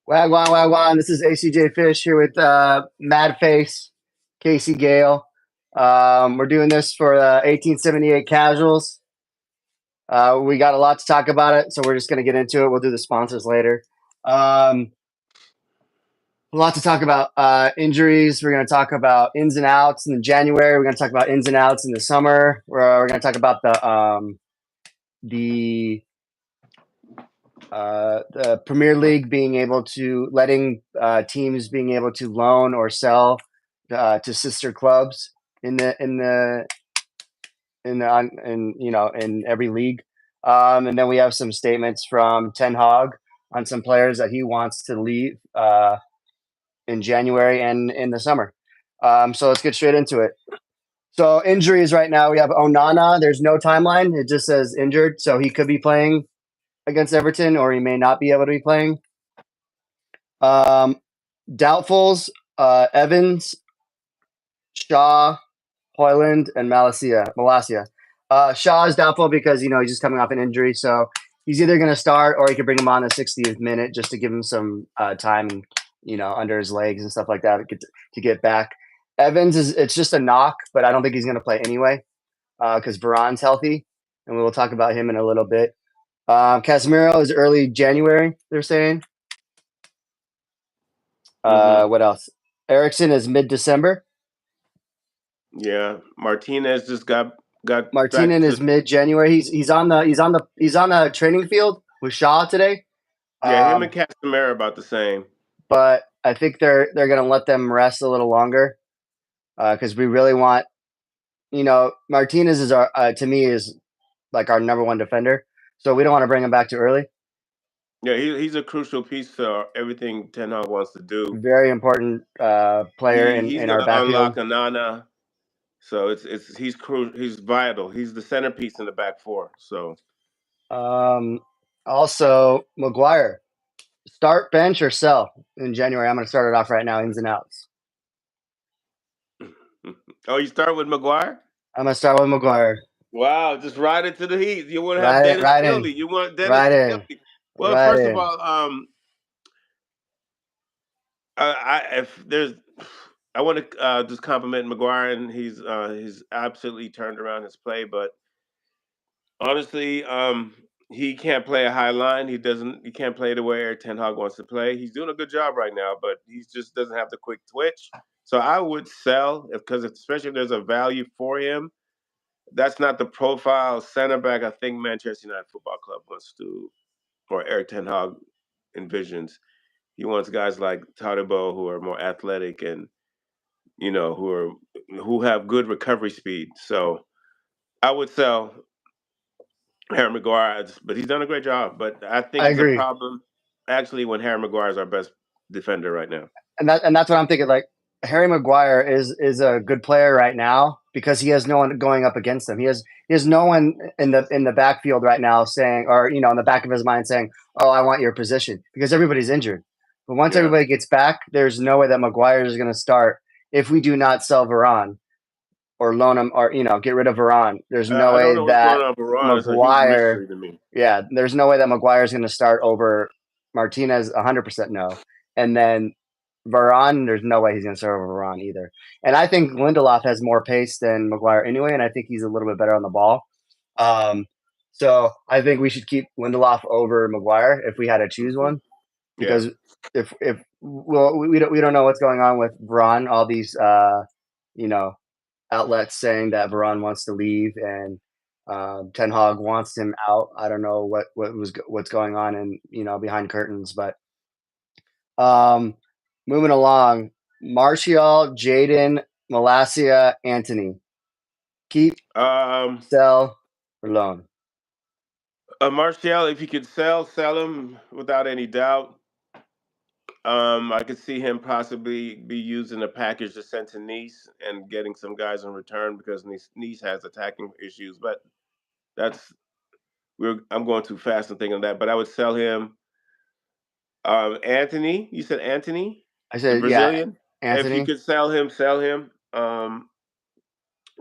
Wagwan, wagwan. This is ACJ Fish here with Mad Face, Casey Gale. We're doing this for 1878 Casuals. We got a lot to talk about it, so we're just going to get into it. We'll do the sponsors later. A lot to talk about injuries. We're going to talk about ins and outs in January. We're going to talk about ins and outs in the summer. We're going to talk about the Premier League being able to letting teams being able to loan or sell to sister clubs in every league. And then we have some statements from Ten Hag on some players that he wants to leave in January and in the summer. So let's get straight into it. So injuries right now, we have Onana. There's no timeline. It just says injured. So he could be playing against Everton, or he may not be able to be playing. Doubtfuls, Evans, Shaw, Hoyland, and Malacia. Shaw is doubtful because, he's just coming off an injury. So he's either going to start or he could bring him on the 60th minute just to give him some time, under his legs and stuff like that to get back. Evans, it's just a knock, but I don't think he's going to play anyway because Varane's healthy, and we will talk about him in a little bit. Casemiro is early January, they're saying. What else? Ericsson is mid-December. Yeah, Martinez just got. Martinez is mid-January. He's on the training field with Shaw today. Yeah, him and Casemiro about the same. But I think they're going to let them rest a little longer because we really want. Martinez is to me is like our number one defender, so we don't want to bring him back too early. Yeah, he's a crucial piece to everything Ten Hag wants to do. Very important player in our backfield. Unlock Onana, so he's vital. He's the centerpiece in the back four. So, also Maguire, start, bench, or sell in January. I'm going to start it off right now. Ins and outs. Oh, you start with Maguire? I'm going to start with Maguire. Wow, just ride it to the Heat. You want to have Dennis Tilly. You want Dennis Tilly. Well, first of all, I want to just compliment Maguire, and he's absolutely turned around his play. But honestly, he can't play a high line. He can't play the way Ten Hag wants to play. He's doing a good job right now, but he just doesn't have the quick twitch. So I would sell because especially if there's a value for him. That's not the profile center back I think Manchester United Football Club wants to, or Eric Ten Hag envisions. He wants guys like Tadibo who are more athletic and who have good recovery speed. So I would sell Harry Maguire, but he's done a great job. But I think it's a problem actually when Harry Maguire is our best defender right now. And that's what I'm thinking. Like Harry Maguire is a good player right now because he has no one going up against him. He has no one in the backfield right now saying, or in the back of his mind saying, "Oh, I want your position," because everybody's injured. But once everybody gets back, there's no way that Maguire is going to start if we do not sell Varane or loan him or get rid of Varane. There's no way that Maguire. Yeah, there's no way that Maguire is going to start over Martinez. 100% no, and then Varane, there's no way he's going to start over Varane either. And I think Lindelof has more pace than Maguire anyway, and I think he's a little bit better on the ball. So I think we should keep Lindelof over Maguire if we had to choose one, because if we don't know what's going on with Varane. All these outlets saying that Varane wants to leave and Ten Hag wants him out. I don't know what's going on in behind curtains, but moving along, Martial, Jaden, Malacia, Anthony. Keep, sell, or loan. Martial, if you could sell him without any doubt. I could see him possibly be used in a package to send to Nice and getting some guys in return because Nice has attacking issues. But I'm going too fast in thinking of that. But I would sell him. Anthony, you said Anthony? I said Brazilian. Yeah, Anthony. If you could sell him.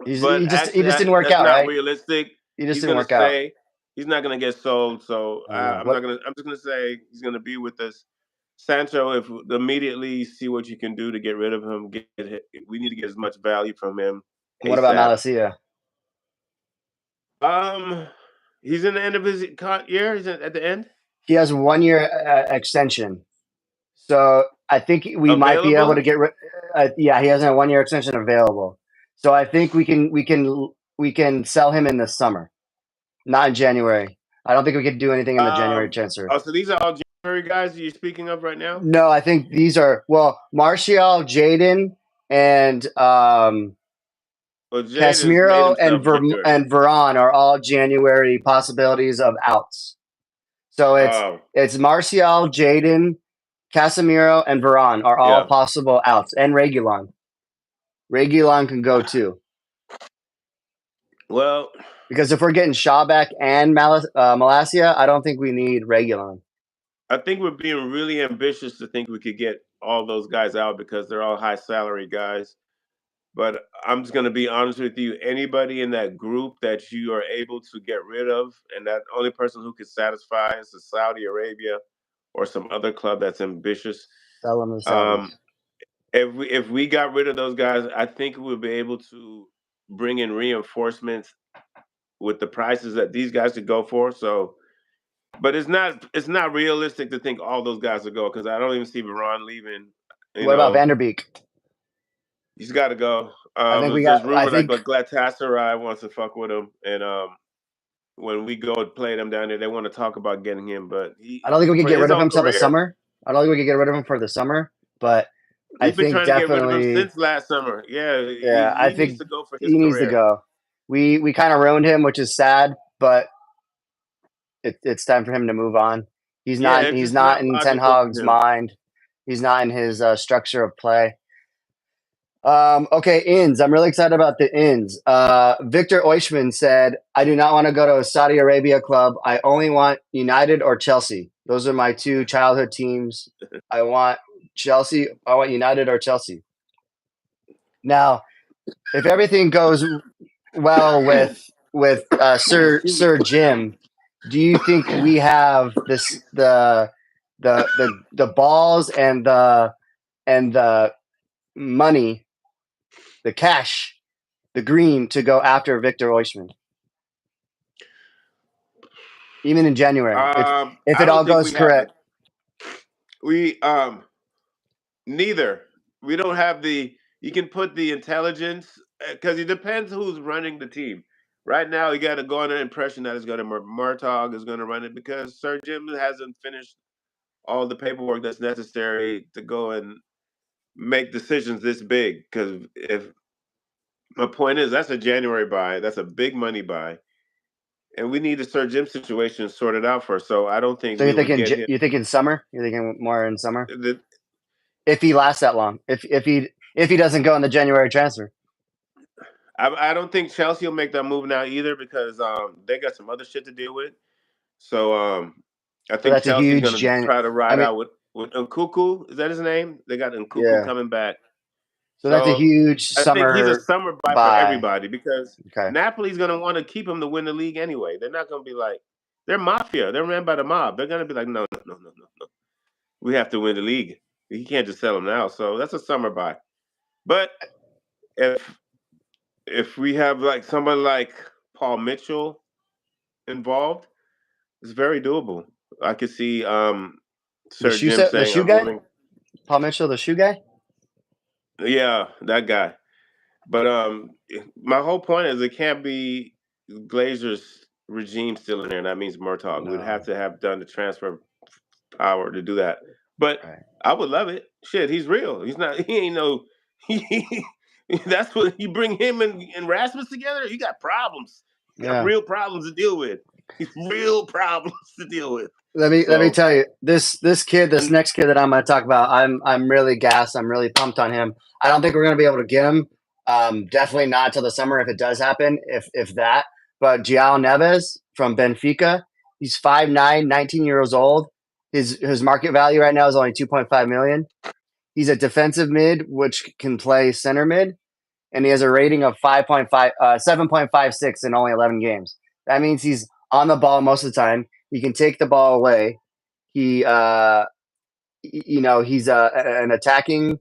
He just didn't work out, right? Not realistic. He just didn't work out. He's not going to get sold. So I'm just going to say he's going to be with us Sancho, if immediately see what you can do to get rid of him. We need to get as much value from him What about ASAP. Malacia? Um, he's in the end of his year. He's at the end. He has 1 year extension, so I think we might be able to Available. get rid. Yeah, he has a 1 year extension available, so I think we can sell him in the summer, not in January. I don't think we could do anything in the January transfer. Oh, so these are all January guys you're speaking of right now? No, I think these are Martial, Jaden, and Well, Jade has made Casemiro himself January. and Varane are all January possibilities of outs. So Oh, it's Martial, Jaden, Casemiro, and Varane are all yeah. possible outs, and Regulon. Regulon can go too. Well, Because if we're getting Shaw back and Malacia, I don't think we need Regulon. I think we're being really ambitious to think we could get all those guys out because they're all high salary guys. But I'm just going to be honest with you. Anybody in that group that you are able to get rid of, and that only person who could satisfy is Saudi Arabia or some other club that's ambitious. Sell them to Saudis. Um, if we got rid of those guys, I think we'll be able to bring in reinforcements with the prices that these guys could go for. So, but it's not realistic to think all those guys will go because I don't even see Varane leaving. You What about know, Vanderbeek? he's got to go. I think we There's got. I rumor like think Galatasaray wants to fuck with him, and when we go and play them down there, they want to talk about getting him, but I don't think we can for get his rid of own him till the career, summer. I don't think we can get rid of him for the summer, but I we've been think trying to get rid of him definitely, since last summer. Yeah, yeah, I he needs think to go for his he needs to career. go. We kind of ruined him, which is sad, but it's time for him to move on. Yeah, it's He's just not not in Ten logical for Hag's him. mind. He's not in his structure of play. Okay, ins. I'm really excited about the ins. Victor Oishman said, "I do not want to go to a Saudi Arabia club. I only want United or Chelsea. Those are my two childhood teams. I want Chelsea. I want United or Chelsea." Now, if everything goes well with Excuse me. Sir Jim, do you think we have the balls and the money, the cash, the green to go after Victor Oishman, even in January, if I it don't all think goes we have correct? it. We neither. We don't have the. You can put the intelligence because it depends who's running the team. Right now, you got to go under the impression that it's going to Murtaugh is going to run it because Sir Jim hasn't finished all the paperwork that's necessary to go and make decisions this big. Because if my point is, that's a January buy, that's a big money buy, and we need the Sir Jim situation sorted out first. So I don't think So we would get him. you're thinking summer? You're thinking more in summer The, if he lasts that long. If he doesn't go in the January transfer, I don't think Chelsea will make that move now either because they got some other shit to deal with. So I so think that's a Chelsea's huge going to Jan. try to I ride mean, out with Nkuku. Is that his name? They got Nkuku yeah. coming back. So that's a So huge I think he's a summer summer buy for buy. everybody because Okay. Napoli's going to want to keep him to win the league anyway. They're not going to be like they're mafia. They're ran by the mob. They're going to be like, no, no, no, no, no, no. We have to win the league. He can't just sell him now. So that's a summer buy. But if we have like somebody like Paul Mitchell involved, it's very doable. I could see Sir Jim The saying, shoe "I'm guy, willing." Paul Mitchell, the shoe guy. Yeah, that guy. But my whole point is it can't be Glazer's regime still in there. And that means Murtaugh. We'd have No. to have done the transfer power to do that. But Right. I would love it. Shit, he's real. He's not. He ain't no. He, that's what you bring him and Rasmus together. You got problems. You got Yeah. real problems to deal with. Real problems to deal with. Let me So tell you, this and next kid that I'm going to talk about, I'm really gassed. I'm really pumped on him. I don't think we're going to be able to get him. Definitely not till the summer if it does happen, if that. But João Neves from Benfica, he's 5'9", 19 years old. His market value right now is only 2.5 million. He's a defensive mid, which can play center mid, and he has a rating of 7.56 in only 11 games. That means he's on the ball most of the time. He can take the ball away. He he's an attacking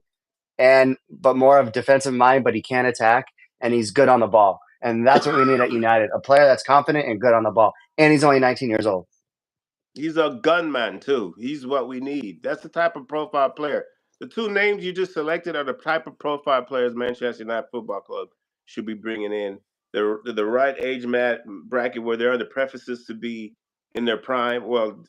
but more of defensive mind, but he can attack and he's good on the ball. And that's what we need at United, a player that's confident and good on the ball. And he's only 19 years old. He's a gunman too. He's what we need. That's the type of profile player. The two names you just selected are the type of profile players Manchester United Football Club should be bringing in. They're the right age bracket where they're on the prefaces to be in their prime. Well,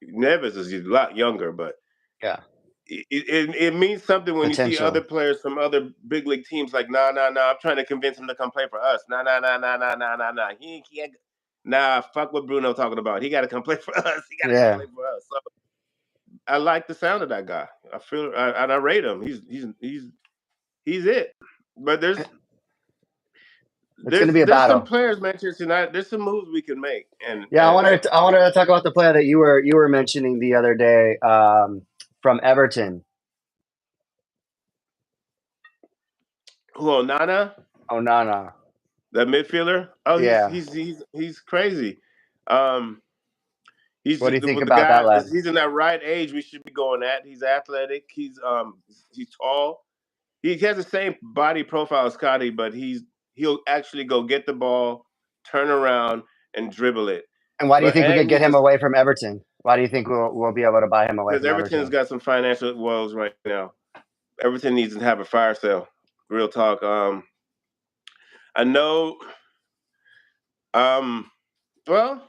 Neves is a lot younger, but Yeah. it means something when you see other Potential. players from other big league teams like, nah, nah, nah, I'm trying to convince him to come play for us. Nah, nah, nah, nah, nah, nah, nah, nah. He can't. Nah, fuck what Bruno talking about. He got to come play for us. He got to come Yeah. play for us. So I like the sound of that guy. I rate him. He's it. But It's going to be a there's some battle. players, Manchester United. There's some moves we can make, Yeah, I wanted to talk about the player that you were mentioning the other day from Everton. who Nana, Oh, no. that midfielder. Oh, Yeah. he's crazy. Um, What do you think with the about that guy. lad? He's in that right age we should be going at. He's athletic. He's tall. He has the same body profile as Scotty, but he'll actually go get the ball, turn around, and dribble it. And why do you think we could get He's him just away from Everton? Why do you think we'll be able to buy him away because from Everton's Everton? got some financial woes right now. Everton needs to have a fire sale. Real talk. I know. Um, well,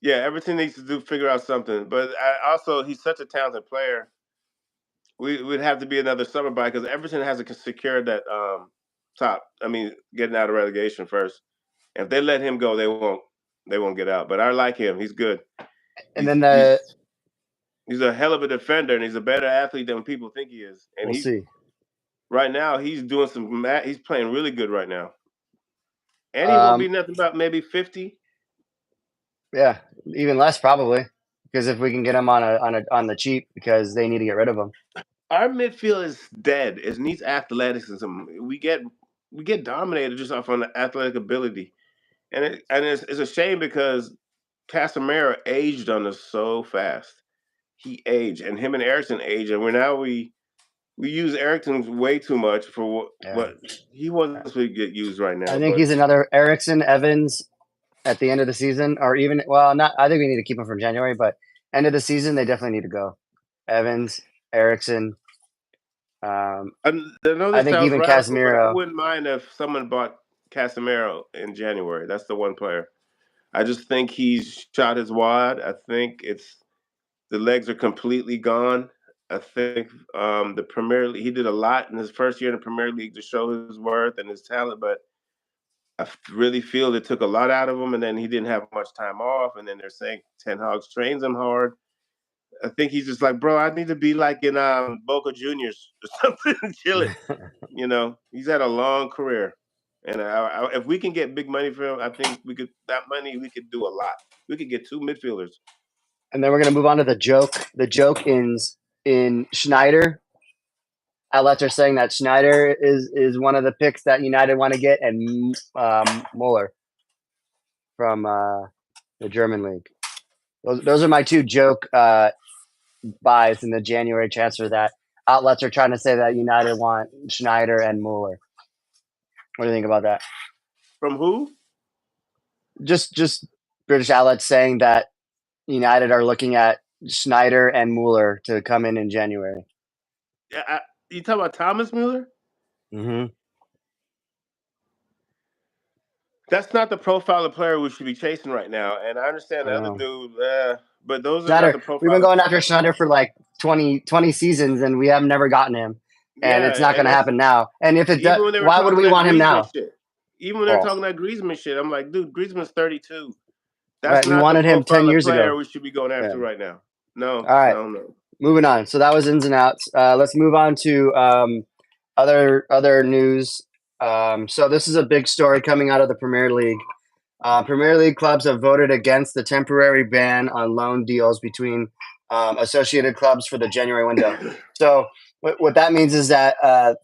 yeah, Everton needs to figure out something. But also, he's such a talented player. We would have to be another summer buy because Everton hasn't secured that top. I mean, getting out of relegation first. If they let him go, they won't get out. But I like him. He's good. And He's then he's he's a hell of a defender, and he's a better athlete than people think he is. And we'll he's see. right now he's doing some. He's playing really good right now, and he won't Um, be nothing about maybe 50. yeah, even less probably because if we can get him on the cheap because they need to get rid of him. Our midfield is dead. It needs athleticism. We get dominated just off on the athletic ability, and it's a shame because Casemiro aged on us so fast. He aged, and him and Ericsson aged, and we use Ericsson way too much for Yeah, what he wants to get used right I now. think But he's another Erickson Evans at the end of the season, or even not. I think we need to keep him from January, but end of the season they definitely need to go. Evans, Erickson. I know I this think sounds even radical, but I Casemiro. wouldn't mind if someone bought Casemiro in January. That's the one player. I just think he's shot his wad. I think it's the legs are completely gone. I think the Premier League. He did a lot in his first year in the Premier League to show his worth and his talent, but really feel it took a lot out of him, and then he didn't have much time off. And then they're saying Ten Hag trains him hard. I think he's just like, bro, I need to be like in Boca Juniors or something, chilling. He's had a long career, and if we can get big money for him, I think we could. That money we could do a lot. We could get two midfielders. And then we're gonna move on to the joke. The joke in Schneider. Outlets are saying that Schneider is one of the picks that United want to get, and Muller from the German league. Those are my two joke buys in the January transfer that outlets are trying to say that United want Schneider and Muller. What do you think about that? From who? Just British outlets saying that United are looking at Schneider and Muller to come in January. Yeah, you talking about Thomas Mueller? Mm-hmm. That's not the profile of player we should be chasing right now. And I understand I the don't other know. dude, but those are not Schneider, the we've been profile. going after Schneider for like 20 seasons, and we have never gotten him. And Yeah, it's not going and to that's happen now. And if it does, even when they were why would talking we that want him Griezmann now? shit. Even when they're Oh, talking that Griezmann shit, I'm like, dude, Griezmann's 32. That's right. We not the wanted him 10 profile of years player ago. we should be going Yeah. after right now. All No, right. no, no. Moving on. So that was ins and outs. Let's move on to other news. So this is a big story coming out of the Premier League. Premier League clubs have voted against the temporary ban on loan deals between associated clubs for the January window. So what that means is that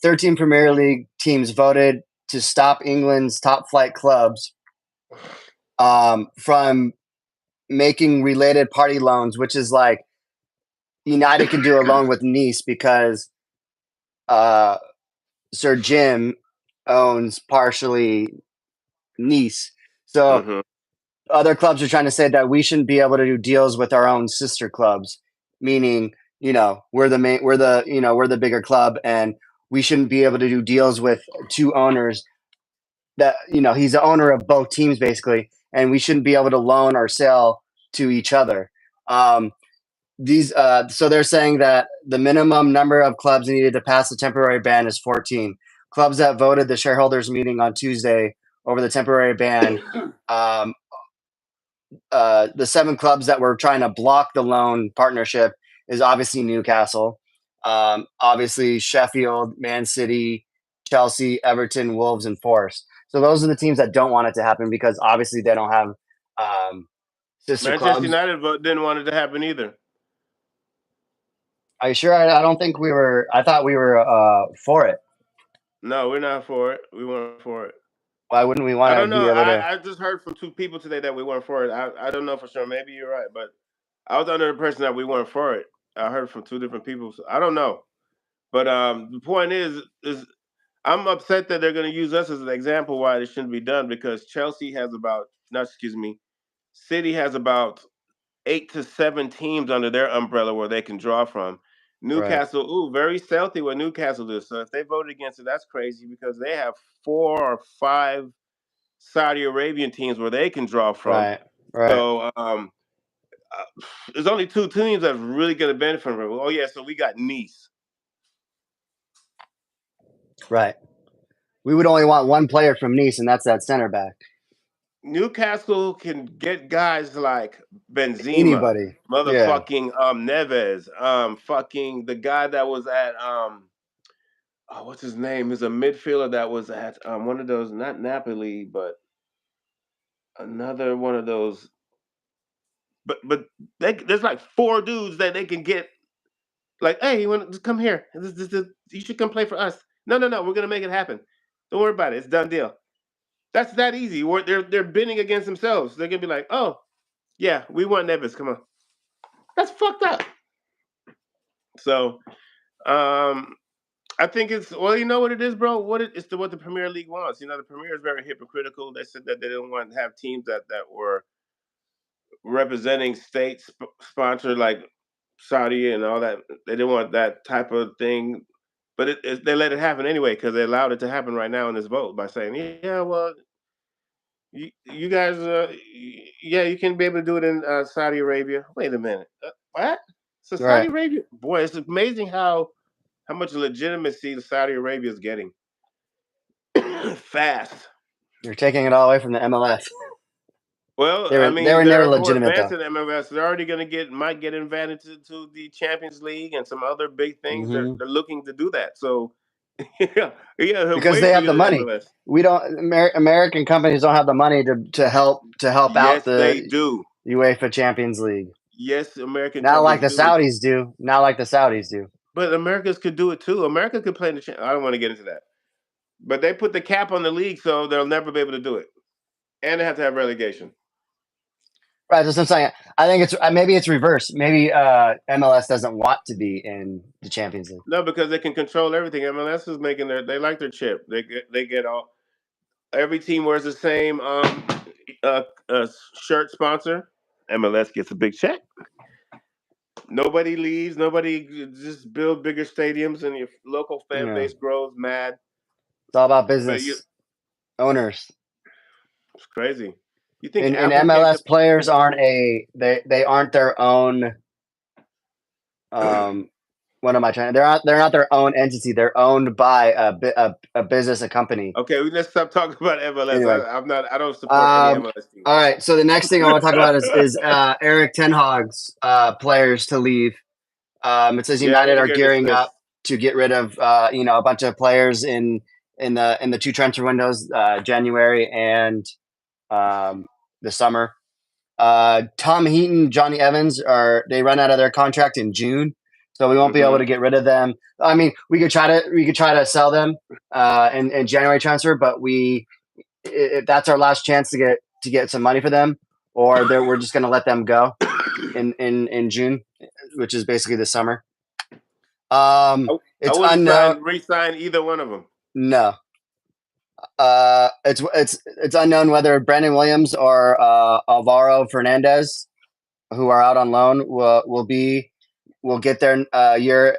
13 Premier League teams voted to stop England's top flight clubs from making related party loans, which is like United can do a loan with Nice because uh, Sir Jim owns partially Nice. So Hmm. other clubs are trying to say that we shouldn't be able to do deals with our own sister clubs, meaning, we're the main, we're the bigger club, and we shouldn't be able to do deals with two owners that, he's the owner of both teams basically, and we shouldn't be able to loan or sell to each other. Um, so they're saying that the minimum number of clubs needed to pass the temporary ban is 14. Clubs that voted the shareholders meeting on Tuesday over the temporary ban, um, the 7 clubs that were trying to block the loan partnership is obviously Newcastle, obviously Sheffield, Man City, Chelsea, Everton, Wolves, and Forest. So those are the teams that don't want it to happen because obviously they don't have sister Manchester clubs. United didn't want it to happen either. Are you sure? I don't think we were. I thought we were for it. No, we're not for it. We weren't for it. Why wouldn't we I want to don't know. be able to? I just heard from 2 people today that we weren't for it. I don't know for sure. Maybe you're right, but I was under the impression that we weren't for it. I heard from 2 different people. So I don't know. But the point is I'm upset that they're going to use us as an example why it shouldn't be done because Chelsea has about, not excuse me, City has about 8 to 7 teams under their umbrella where they can draw from. Right, Newcastle, ooh, very stealthy what Newcastle is. So if they voted against it, that's crazy because they have 4 or 5 Saudi Arabian teams where they can draw from. right, right, So there's only 2 teams that's really going to benefit from it. Oh yeah, so we got Nice. right. We would only want one player from Nice, and that's that center back. Newcastle can get guys like Benzema, Anybody? Yeah. motherfucking Neves, fucking the guy that was at oh, what's his name? He's a midfielder that was at one of those, not Napoli, but another one of those. But there's like 4 dudes that they can get. Like, hey, you want to come here? You should come play for us. No, no, no. We're gonna make it happen. Don't worry about it. It's done deal. That's that easy. They're bidding against themselves. They're gonna be like, oh yeah, we want Neves. Come on. That's fucked up. So um, I think it's, well, you know what it is, bro. What the Premier League wants. The Premier is very hypocritical. They said that they didn't want to have teams that were representing states sponsored like Saudi and all that. They didn't want that type of thing, but they let it happen anyway because they allowed it to happen right now in this vote by saying, yeah, well, you guys, yeah, you can be able to do it in Saudi Arabia. Wait a minute, what? So Saudi Right. Arabia, boy, it's amazing how much legitimacy the Saudi Arabia is getting fast. You're taking it all away from the MLS. Well, They I were they mean, were never they're more legitimate advanced though. in MLS. They're already going to might get invited to the Champions League and some other big things. Hmm. They're looking to do that. So, yeah, yeah, Because way they have bigger the than money. MLS. We don't. American companies don't have the money to help out Yes, they the do. UEFA Champions League. Yes, American Not like companies the do. Saudis do. Not like the Saudis do. But Americans could do it too. America could play in the. I don't want to get into that. But they put the cap on the league, so they'll never be able to do it, and they have to have relegation. Right. That's what I'm saying. I think it's maybe it's reverse. Maybe MLS doesn't want to be in the Champions League. No, because they can control everything. MLS is making they like their chip. They get all, every team wears the same shirt sponsor. MLS gets a big check. Nobody leaves. Nobody, just build bigger stadiums, and your local You fan know, base grows mad. it's all about But you, business owners. it's crazy. You think And Apple can't MLS compete players against? aren't they aren't their own. Um, what am I trying? They're not their own entity. They're owned by a business, a company. Okay, let's stop talking about MLS. Anyway, I'm not. I don't support any um, MLS team. all right. So the next thing I want to talk about is Eric Ten Hag's players to leave. It says Yeah, I United want to are hear this gearing up list. to get rid of a bunch of players in the 2 transfer windows, January and um, the summer. Tom Heaton, Johnny Evans they run out of their contract in June, so we won't be able Hmm. to get rid of them. I mean, we could try to sell them in January transfer, but if that's our last chance to get some money for them, or we're just going to let them go in June. which is basically the summer. I It's wouldn't unknown. re-sign either one of them. No, it's unknown whether Brandon Williams or Alvaro Fernandez, who are out on loan, will get their year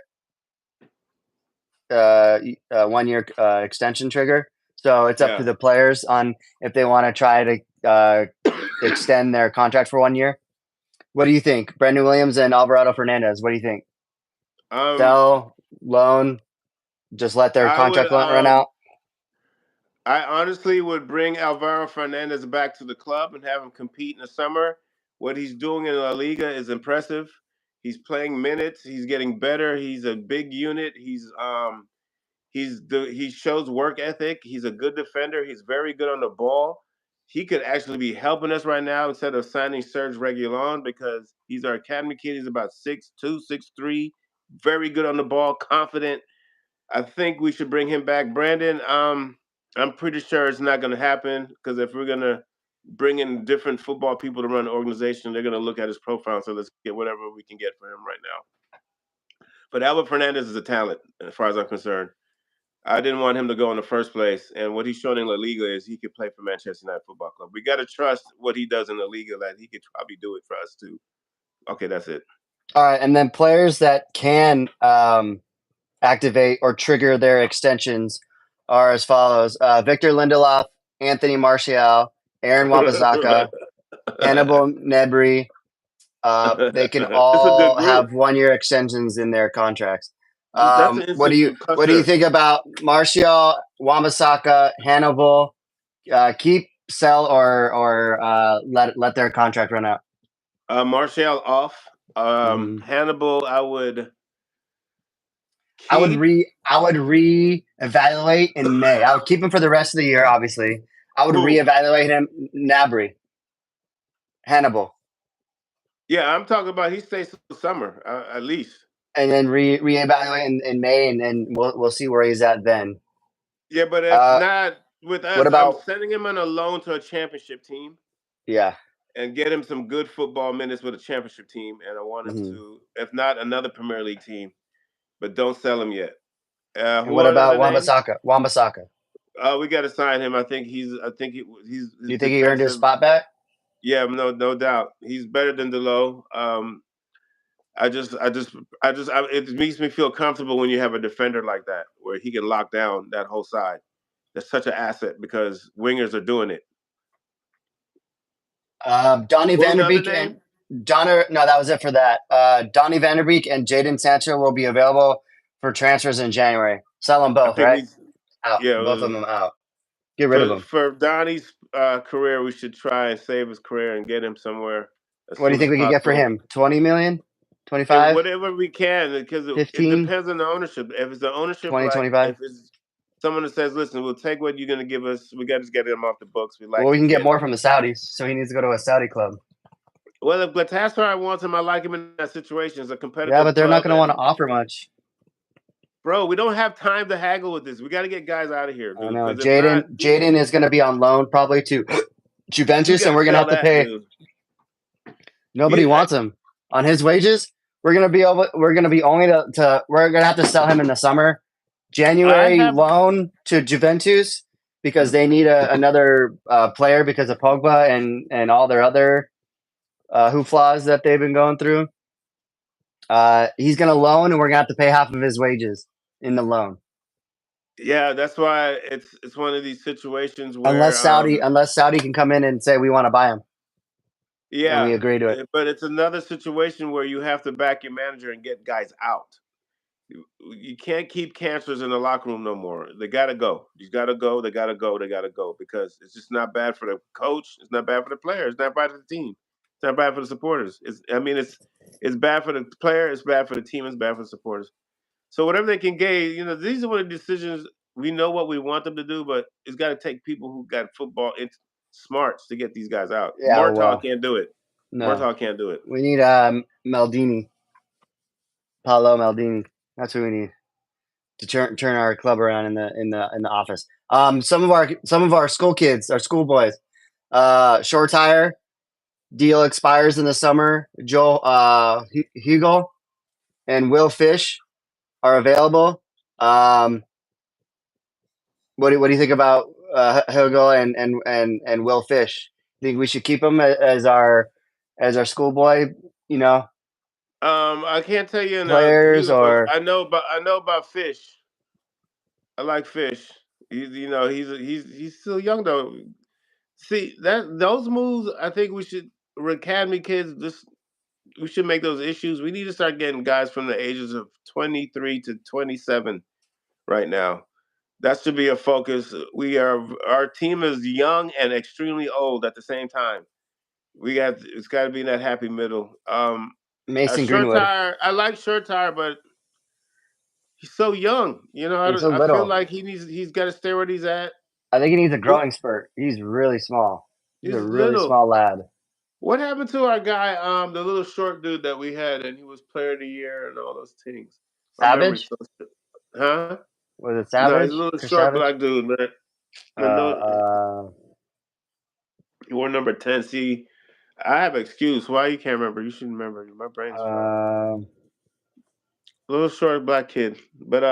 1 year extension trigger. So it's up to Yeah. the players on if they want to try to extend their contract for 1 year. What do you think, Brandon Williams and Alvarado Fernandez? What do you think? Um, Sell, loan, just let their I would contract run out. I honestly would bring Alvaro Fernandez back to the club and have him compete in the summer. What he's doing in La Liga is impressive. He's playing minutes. He's getting better. He's a big unit. He shows work ethic. He's a good defender. He's very good on the ball. He could actually be helping us right now instead of signing Serge Reguilon because he's our academy kid. He's about 6'2", 6'3", very good on the ball, confident. I think we should bring him back. Brandon, I'm pretty sure it's not going to happen because if we're going to bring in different football people to run the organization, they're going to look at his profile. So let's get whatever we can get for him right now. But Albert Fernandez is a talent, as far as I'm concerned. I didn't want him to go in the first place. And what he's shown in La Liga is he could play for Manchester United Football Club. We got to trust what he does in La Liga that he could probably do it for us too. Okay, that's it. All right, and then players that can activate or trigger their extensions are as follows: Victor Lindelof, Anthony Martial, Aaron Wambasaka, Hannibal Nebri. They can It's a good all group. have 1 year extensions in their contracts. That's an What do instant you what do you cluster. think about Martial, Wambasaka, Hannibal? Keep, sell, or let their contract run out. Martial off. Mhm. Hannibal, I would I would keep. re-evaluate in May. I would keep him for the rest of the year. Obviously, I would Who? re-evaluate him. Nabry, Hannibal, Yeah, I'm talking about he stays till summer at least. and then re-evaluate in May, and then we'll see where he's at then. Yeah, but if Uh, not with what us, I'm about sending him on a loan to a championship team yeah? and get him some good football minutes with a championship team. And I want him Mhm. to, if not another Premier League team, but don't sell him yet. And Who what are the about other names? Wambasaka? Wambasaka, We got to sign him. I think he's do his you think he earned his defensive. spot back? Yeah, no doubt. He's better than Delo. It makes me feel comfortable when you have a defender like that, where he can lock down that whole side. That's such an asset because wingers are doing it. Donnie What was the other Vanderbeek name? and Donner. No, that was it for that. Donnie Vanderbeek and Jaden Sancho will be available for transfers in January. Sell them I both, think right? we, Out. yeah, Both of them out. Get rid of them. for Donnie's career, we should try and save his career and get him somewhere as What do you soon as think we could get for possible. him? 20 million? And 25? whatever we can, because it 15? depends on the ownership. If it's the ownership 20, right, 25? if it's someone that says, "Listen, we'll take what you're going to give us. We got to just get him off the books. We Well, like we this can get kid." more from the Saudis, so he needs to go to a Saudi club. Well, if Galatasaray wants him, I like him in that situation. It's a Yeah, competitive but they're not club, going to want to and offer much. bro, we don't have time to haggle with this. We got to get guys out of here, I dude. know. Because if not, Jaden is going to be on loan probably to you Juventus, got and to we're going to sell have to that, pay. dude. Nobody He, I, wants him on his wages. We're going to be able. We're going to be only we're going to have to sell him in the summer. I January have. loan to Juventus because they need another player because of Pogba and all their other hooplas that they've been going through. He's going to loan, and we're going to have to pay half of his wages in the loan, Yeah, that's why it's one of these situations unless where Saudi can come in and say we want to buy him, and we yeah, agree to it. but it's another situation where you have to back your manager and get guys out. You can't keep cancers in the locker room no more. They gotta go. You gotta go. They gotta go. They gotta go because it's just not bad for the coach. It's not bad for the players. It's not bad for the team. It's not bad for the supporters. It's bad for the player. It's bad for the team. It's bad for the supporters. So whatever they can gain, these are one of the decisions. We know what we want them to do, but it's got to take people who got football smarts to get these guys out. Yeah, Murtaugh well, can't do it. no, Murtaugh can't do it. we need Maldini, Paolo Maldini. That's what we need to turn our club around in the office. Some of our school kids, our school boys, short tire. deal expires in the summer. Joel Hugel and Will Fish are available. What do you think about Hugel and Will Fish? Think we should keep them as our schoolboy, you know, I can't tell you in players Hugo, but or I know about Fish. I like Fish. He's he's still young though. See that those moves, I think we should academy kids. This we should make those issues. We need to start getting guys from the ages of 23 to 27 right now. That should be a focus. Our team is young and extremely old at the same time. It's got to be in that happy middle. A Mason short Greenwood. tire. I like short tire, but he's so young. You know, He's so I feel little. like he's got to stay where he's at. I think he needs a What growing spurt. He's really small. He's a he's really little. small lad. What happened to our guy, the little short dude that we had, and he was player of the year and all those things? My memory's Savage? so, huh? Was it No, he's a Savage? little Chris short Savage? black dude, man. Uh, But no, uh, he wore number 10. See, I have an excuse why you can't remember. You should remember. My brain's fried. um, Little short black kid, but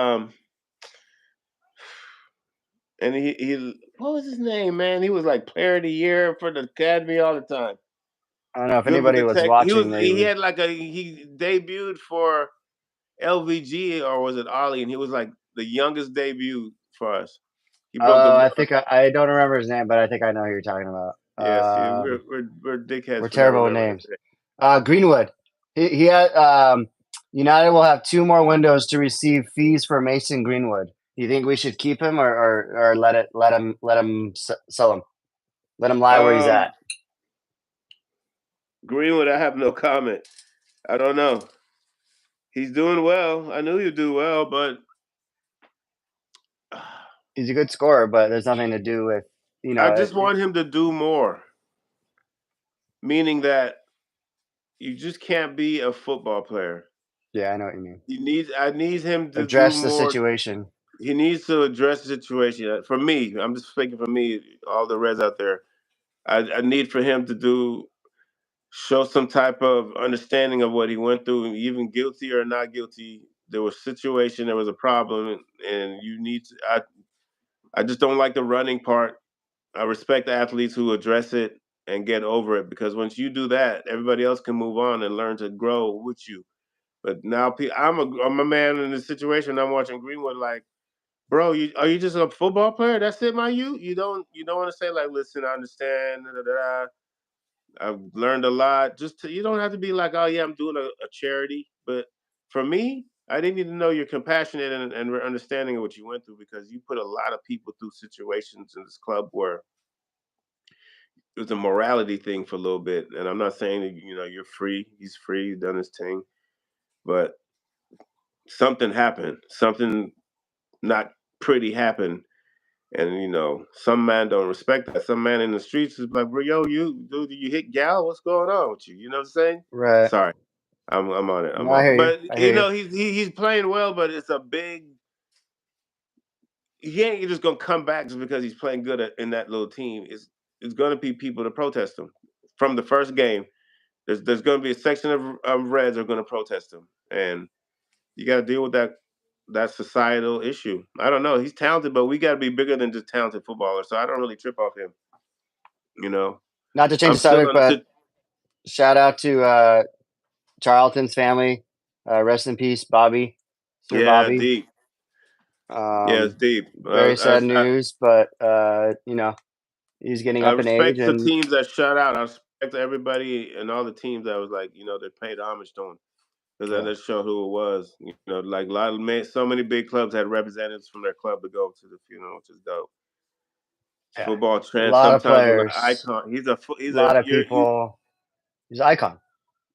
and he what was his name, man? He was like player of the year for the academy all the time. I don't know if Good with anybody the was tech. watching. He had like he debuted for LVG or was it Ollie, and he was like the youngest debut for us. He broke the I board. think I don't remember his name, but I think I know who you're talking about. Yes, we're dickheads We're for not terrible with remembering names. his name. Greenwood. He had United will have two more windows to receive fees for Mason Greenwood. Do you think we should keep him or let him sell him? Let him lie where he's Um, at. Greenwood, I have no comment. I don't know. He's doing well. I knew he'd do well, but He's a good scorer, but there's nothing to do with I just want him to do more. Meaning that you just can't be a football player. yeah, I know what you mean. I need him to do Address the more. situation. He needs to address the situation. For me, I'm just speaking for me, all the Reds out there. I need for him to show some type of understanding of what he went through, even guilty or not guilty. There was situation, there was a problem, and you need to. I just don't like the running part. I respect the athletes who address it and get over it because once you do that, everybody else can move on and learn to grow with you. But now I'm a man in this situation. I'm watching Greenwood like, bro, are you just a football player? That's it, man. You don't want to say like, listen, I understand. Da, da, da, da. I've learned a lot. You don't have to be like, oh yeah, I'm doing a charity. But for me, I didn't need to know you're compassionate and understanding of what you went through because you put a lot of people through situations in this club where it was a morality thing for a little bit. And I'm not saying that you're free. He's free. He's done his thing, but something happened. Something not pretty happened. And some man don't respect that. Some man in the streets is like, bro, yo, you dude, you hit gal? What's going on with you? You know what I'm saying? Right. Sorry. I'm on it. No, I'm I on. hear you. But I hear you. he's playing well, but it's a big. He ain't just gonna come back just because he's playing good in that little team. It's gonna be people to protest him from the first game. There's gonna be a section of Reds are gonna protest him, and you got to deal with that societal issue. I don't know. He's talented, but we got to be bigger than just talented footballers. So I don't really trip off him. You know, Not to change I'm the still subject, on the. but shout out to Charlton's family. Rest in peace, Bobby, Sir Yeah, Bobby. deep. Yeah, it's deep. Very sad news, but he's getting I up in age, respect the and teams that shut out. I respect everybody and all the teams that was like, they paid homage to him because yeah, that showed who it was. Like so many big clubs had representatives from their club to go to the funeral, which is dope. yeah, Football a trend lot of sometimes a lot players, icon. a lot of people. He's an icon.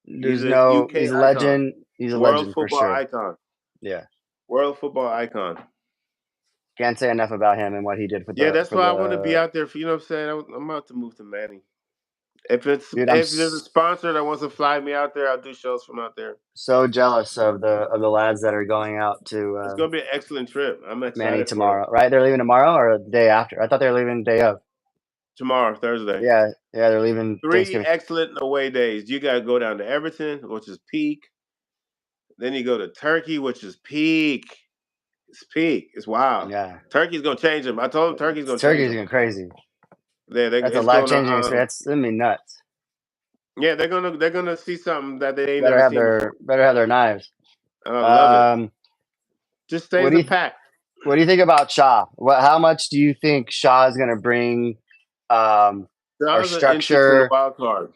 He's a UK He's a icon, legend. He's a world legend for football sure. icon, Yeah, world football icon. can't say enough about him and what he did Yeah, that's for why I want to be the out there. For you know what I'm saying. I'm about to move to Manny. dude. If there's a sponsor that wants to fly me out there, I'll do shows from out there. So jealous of the lads that are going out to It's gonna be an excellent trip. I'm Manny excited for it. tomorrow. Right, they're leaving tomorrow or the day after. I thought they were leaving the day of. Tomorrow, Thursday. Yeah, Yeah, they're leaving 3 Thanksgiving. excellent away days. You gotta go down to Everton, which is peak. Then you go to Turkey, which is peak. It's peak. It's wild. Yeah, Turkey's gonna change them. I told him Turkey's gonna change Turkey's them. going crazy. They That's a it's life gonna changing experience. That's gonna be nuts. yeah, they're gonna see something that they ain't Better never have seen before. their knives. And I love it. Um, Just what stays do a you pack. what do you think about Shaw? How much do you think Shaw is going to bring um, our Shaw's an inches in the structure, wild card.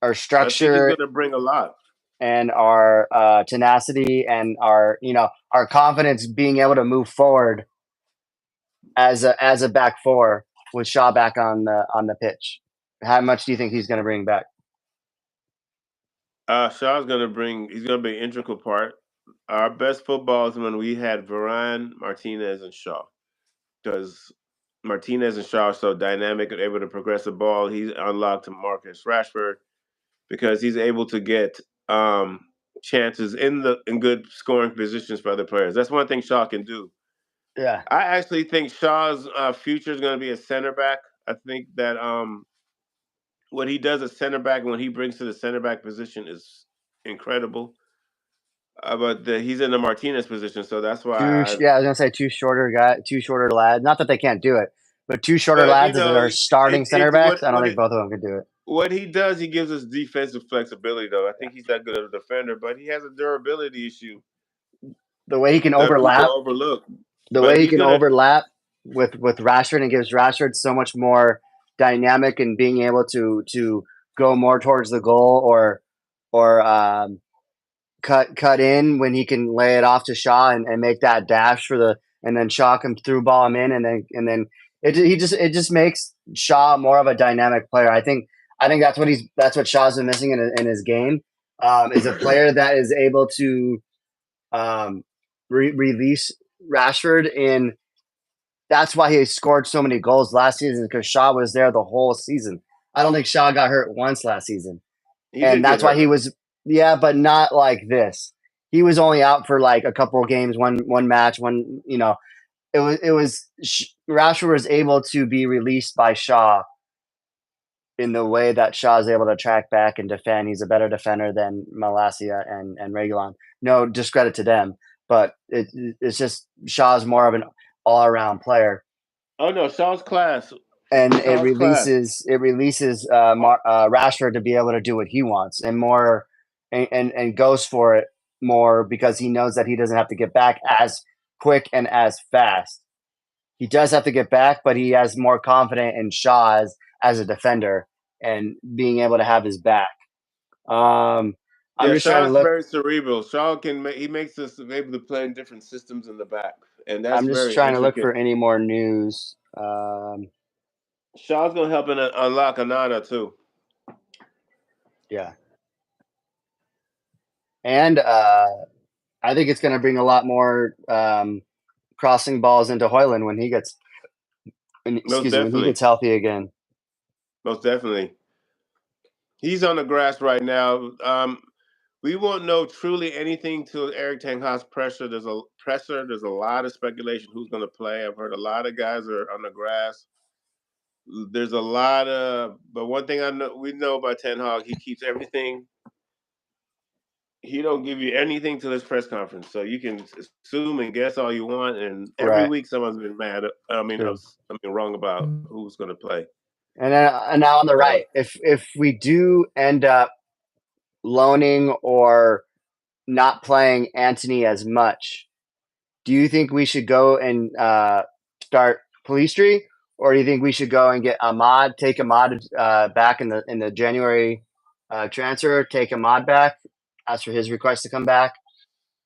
our I think he's structure, gonna bring a lot. and our tenacity and our our confidence being able to move forward as a back four with Shaw back on the pitch? How much do you think he's going to bring back? Shaw's gonna bring. He's gonna be an integral part. Our best football is when we had Varane, Martinez, and Shaw. Because Martinez and Shaw are so dynamic and able to progress the ball. He's unlocked to Marcus Rashford because he's able to get chances in good scoring positions for other players. That's one thing Shaw can do. Yeah, I actually think Shaw's future is going to be a center back. I think that what he does at center back, when he brings to the center back position, is incredible. He's in the Martinez position, so that's why I. yeah. I was gonna say two shorter lads. Not that they can't do it, but two shorter But lads that are starting center it's backs. I don't think both of them could do it. what he does. He gives us defensive flexibility, though. I think he's that good of a defender, but he has a durability issue The way he can that people overlap, overlook. the But way he he's can gonna. overlap with Rashford and gives Rashford so much more dynamic and being able to go more towards the goal or cut in when he can lay it off to Shaw and make that dash for the and then Shaw can through ball him in and then it just makes Shaw more of a dynamic player. I think that's what Shaw's been missing in his game is a player that is able to um, release Rashford in. That's why he scored so many goals last season because Shaw was there the whole season. I don't think Shaw got hurt once last season, He and did get that's why he hurt. was but not like this. He was only out for like a couple of games, one match, it was Rashford was able to be released by Shaw in the way that Shaw is able to track back and defend. He's a better defender than Malacia and Regulon. No discredit to them, but it's just Shaw's more of an all around player, Oh no, Shaw's class. and Shaw's class. it releases Rashford to be able to do what he wants and more, and goes for it more because he knows that he doesn't have to get back as quick and as fast. He does have to get back, but he has more confidence in Shaw as a defender and being able to have his back. Um, I'm Yeah, just trying to Shaw's look. very cerebral. Shaw he makes us able to play in different systems in the back, and that's I'm just very trying to look intricate. for any more news. Shaw's gonna help unlock Anana too. Yeah, and I think it's going to bring a lot more crossing balls into Hoyland when he gets, Most when he definitely, gets healthy again. most definitely. He's on the grass right now. We won't know truly anything till Eric Ten Hag's pressure. There's a presser. There's a lot of speculation who's going to play. I've heard a lot of guys are on the grass. There's a lot of, but one thing we know about Ten Hag, he keeps everything. He don't give you anything to this press conference, so you can assume and guess all you want. And every Right. week, someone's been mad. True. Wrong about who's going to play. And now on the So right, if we do end up loaning or not playing Anthony as much, do you think we should go and start Polistri, or do you think we should go and get Ahmad, take Ahmad back in the January transfer, take Ahmad back, ask for his request to come back,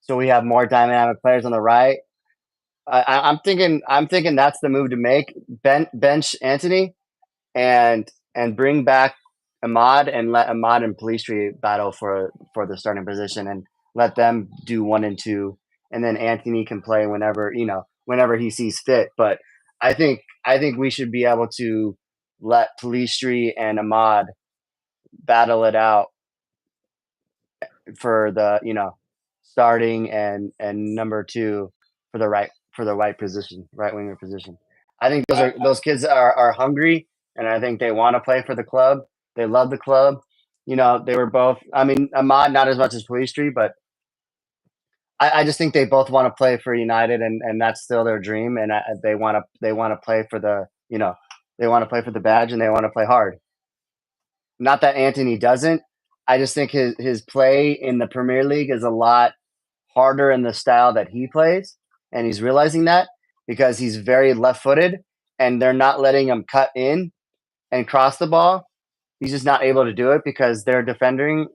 so we have more dynamic players on the right? I'm thinking that's the move to make. Bench Anthony and bring back Ahmad and let Ahmad and Pelistri battle for the starting position and let them do one and two, and then Anthony can play whenever he sees fit. But I think we should be able to let Pelistri and Ahmad battle it out for the starting and number two for the right position, right winger position. I think I, those kids are hungry and I think they want to play for the club. They love the club. They were both. I mean, Ahmad not as much as Pellistri, but I just think they both want to play for United, and that's still their dream. And they want to play for they want to play for the badge, and they want to play hard. Not that Anthony doesn't. I just think his play in the Premier League is a lot harder in the style that he plays, and he's realizing that because he's very left-footed, and they're not letting him cut in and cross the ball. He's just not able to do it because they're defending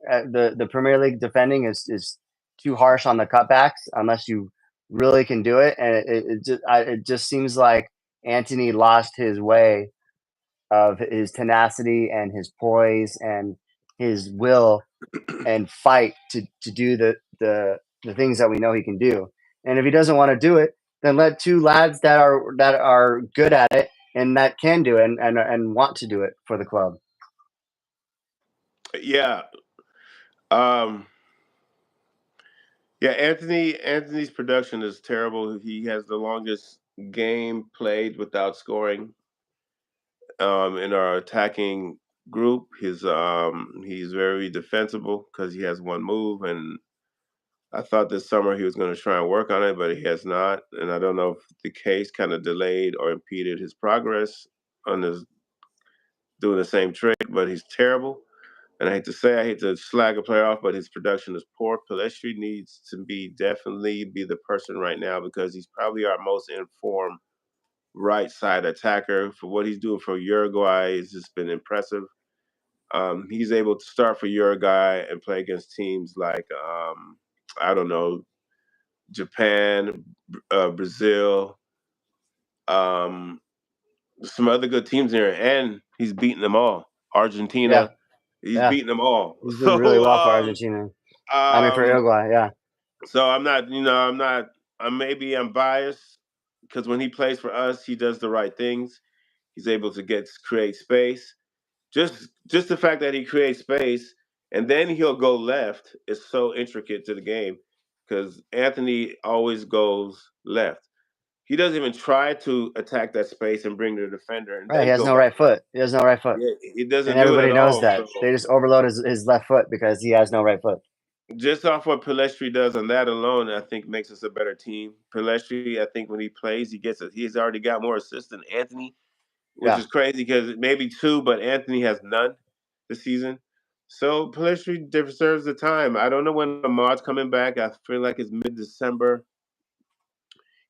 the Premier League defending is too harsh on the cutbacks unless you really can do it, and it just seems like Anthony lost his way of his tenacity and his poise and his will and fight to do the things that we know he can do. And if he doesn't want to do it, then let two lads that are good at it and that can do it and want to do it for the club. Yeah. Um, yeah, Anthony's production is terrible. He has the longest game played without scoring in our attacking group. He's very defensible because he has one move, and I thought this summer he was going to try and work on it, but he has not. And I don't know if the case kind of delayed or impeded his progress on his doing the same trick, but he's terrible. And I hate to slag a player off, but his production is poor. Pelestri needs to definitely be the person right now because he's probably our most informed right side attacker. For what he's doing for Uruguay, it's just been impressive. He's able to start for Uruguay and play against teams like I don't know, Japan, Brazil, um, some other good teams there, and he's beaten them all. Yeah, Argentina, he's yeah, beaten them all. he's doing really well for Argentina. I mean, for Um, Uruguay, yeah, so I'm biased because when he plays for us, he does the right things. He's able to create space. Just the fact that he creates space and then he'll go left is so intricate to the game because Anthony always goes left. He doesn't even try to attack that space and bring the defender and right. He then has go no back right foot. He has no right foot, left. Yeah, he and doesn't do it everybody at knows all. that. So They just overload his left foot because he has no right foot. just off what Pelestri does on that alone, I think makes us a better team. Pelestri, I think when he plays, he's already got more assists than Anthony, which Yeah, is crazy because maybe two, but Anthony has none this season. So Pelestri deserves the time. I don't know when Ahmad's coming back. I feel like it's mid-December.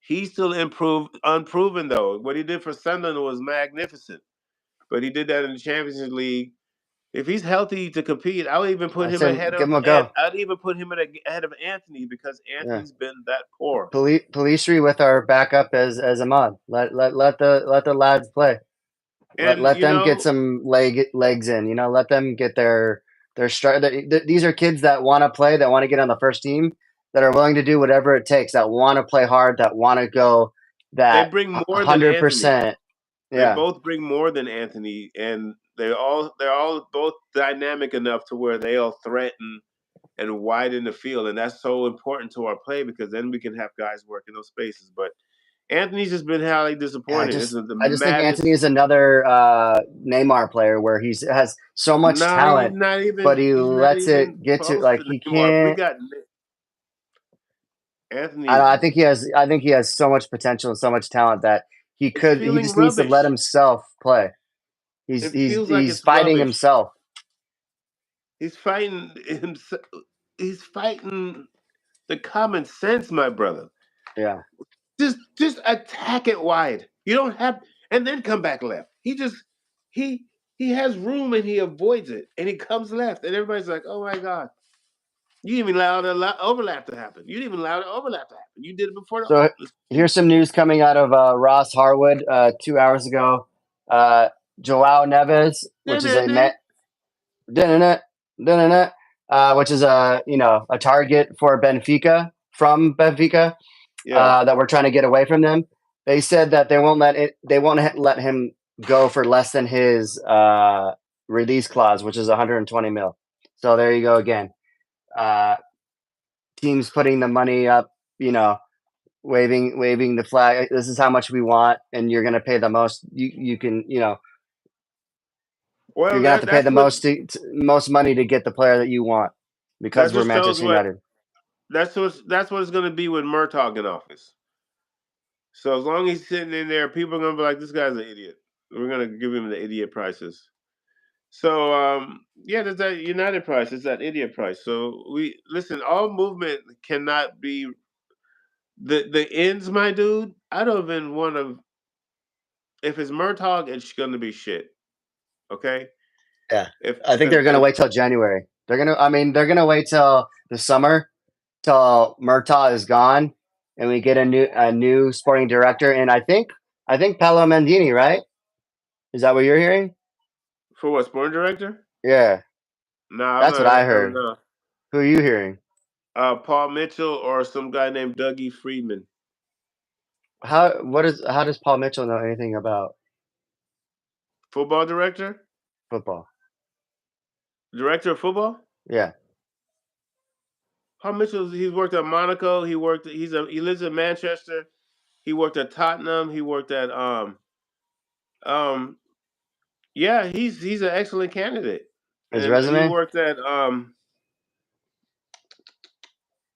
He's still unproven though. What he did for Sunderland was magnificent, but he did that in the Champions League. If he's healthy to compete, I'll even put I him said ahead give of him a and go. I'd even put him ahead of Anthony because Yeah. Anthony's been that poor. Pellistri with our backup as Ahmad. Let the lads play. Let And let them get some legs in. Let them get their start. These are kids that want to play, that want to get on the first team, that are willing to do whatever it takes, that want to play hard, that want to go they that bring more than hundred Anthony. percent. They Yeah, both bring more than Anthony, and they're all both dynamic enough to where they'll threaten and widen the field, and that's so important to our play because then we can have guys working those spaces. But Anthony's just been highly yeah. I disappointing. This just is the I just think Anthony maddest. is another Neymar player where has so much No, he's talent, not but even. he He's not lets even it get to close like to he Neymar. We can't. got I don't know, Anthony's. I think he has so much potential and so much talent that It's he feeling just needs to let rubbish. himself play. He's It he's feels like he's it's fighting rubbish. himself. He's fighting himself. He's fighting the common sense, my brother. Yeah. Just attack it wide. You don't have and then come back left. He he has room and he avoids it and he comes left and everybody's like, oh my god, you didn't even allow the overlap to happen. You didn't even allow the overlap to happen. You did it before So the here's some news coming out of Ross Harwood 2 hours ago. Joao Neves, which is a net, which is a target for Benfica from Benfica, yeah. that we're trying to get away from them. They said that they won't let him go for less than his release clause, which is 120 mil. So there you go again. Uh, Teams putting the money up, waving the flag. This is how much we want, and you're going to pay the most. You can. Well, You're gonna have to pay the that's what most money to get the player that you want that because we're just shows Manchester what United. that's what it's going to be with Murtaugh in office. So as long as he's sitting in there, people are going to be like, "This guy's an idiot." We're going to give him the idiot prices. So yeah, there's that United price. It's that idiot price. So we listen. All movement cannot be the ends, my dude. I don't even want to. If it's Murtaugh, it's going to be shit. Okay. Yeah, If I think they're gonna if wait till January. They're gonna wait till the summer, till Murtaugh is gone, and we get a new sporting director. And I think Paolo Maldini, right? Is that what you're hearing? for what sporting director? Yeah, Nah, I'm that's what not. I I don't heard. know. Who are you hearing? Paul Mitchell or some guy named Dougie Friedman. How does Paul Mitchell know anything about Football director? football? Director of football? Yeah, Paul Mitchell, he's worked at Monaco. He lives in Manchester. He worked at Tottenham. He worked at um yeah, he's an excellent candidate. his And he resume worked at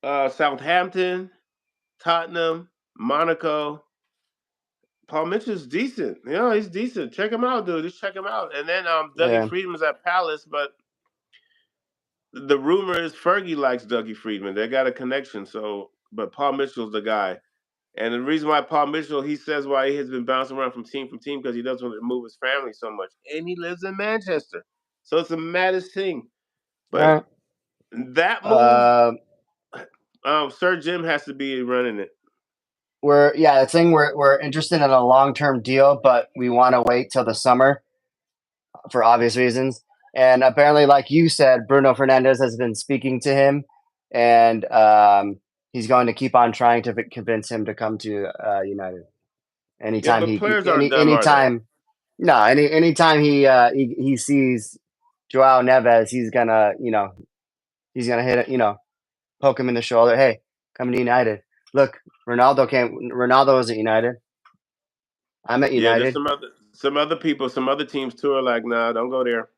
Southampton, Tottenham, Monaco. Paul Mitchell's decent. You know, he's decent. Check him out, dude. Just check him out. And then Dougie yeah. Friedman's at Palace, but the rumor is Fergie likes Dougie Friedman. They got a connection. So, but Paul Mitchell's the guy. And the reason why Paul Mitchell, he says why he has been bouncing around from team because he doesn't want to move his family so much, and he lives in Manchester. So it's the maddest thing. All But right. that move, Um, Sir Jim has to be running it. the thing we're interested in a long term deal, but we want to wait till the summer for obvious reasons. And apparently, like you said, Bruno Fernandez has been speaking to him, and he's going to keep on trying to convince him to come to United. Yeah, Anytime but players aren't dumb, are they? anytime, no, anytime he sees Joao Neves, he's gonna hit it, poke him in the shoulder. Hey, come to United. Look, Ronaldo was at United. I'm at Yeah, there's United. some other people, some other teams too are like, nah, don't go there.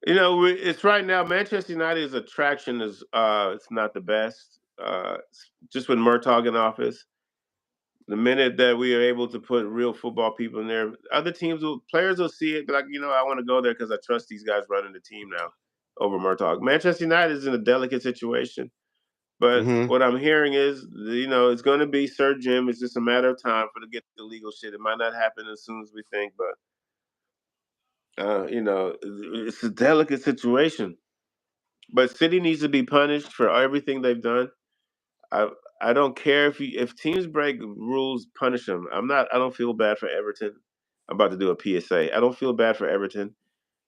You know, it's right now. Manchester United's attraction is it's not the best. Just with Murtaugh in office, the minute that we are able to put real football people in there, players will see it, be like, I want to go there because I trust these guys running the team now over Murtaugh. Manchester United is in a delicate situation, but Hmm. what I'm hearing is, it's going to be Sir Jim. It's just a matter of time for to get the legal shit. It might not happen as soon as we think, but it's a delicate situation. But City needs to be punished for everything they've done. I I don't care if teams break rules, punish them. I don't feel bad for Everton. I'm about to do a PSA. I don't feel bad for Everton.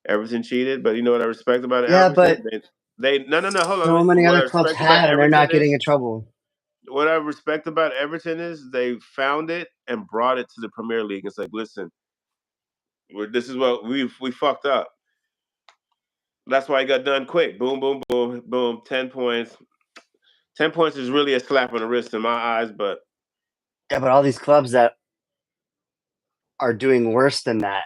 Everton cheated, but you know what I respect about Yeah, but Everton? They no, hold so on. many What other I clubs respect about have, and they're Everton not getting is in trouble. what I respect about Everton is they found it and brought it to the Premier League. It's like, listen, this is what we fucked up. That's why he got done quick. Boom, boom, boom, boom. 10 points. 10 points is really a slap on the wrist in my eyes, but Yeah, but all these clubs that are doing worse than that.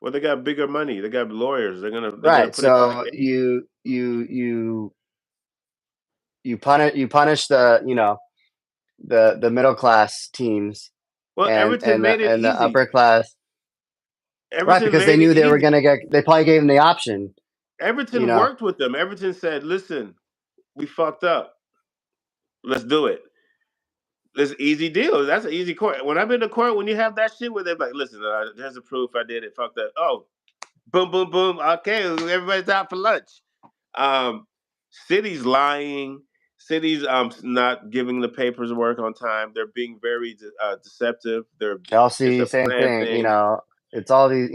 well, they got bigger money. They got lawyers. They're gonna Right. put it back So in. you punish the middle class teams Well, and Everton made it the easy. upper class. Right, Everton because they made it knew they were easy. gonna get. They probably gave them the option. You Everton know, worked with them. Everton said, "Listen, we fucked up. Let's do it. It's easy deal. That's an easy court. When I've been to court, when you have that shit where they're like, listen, there's the proof I did it. Fuck that. Oh, boom, boom, boom. Okay, everybody's out for lunch. Um, City's lying. City's not giving the papers work on time. They're being very deceptive. It's Chelsea, a same planned thing. thing. It's all these.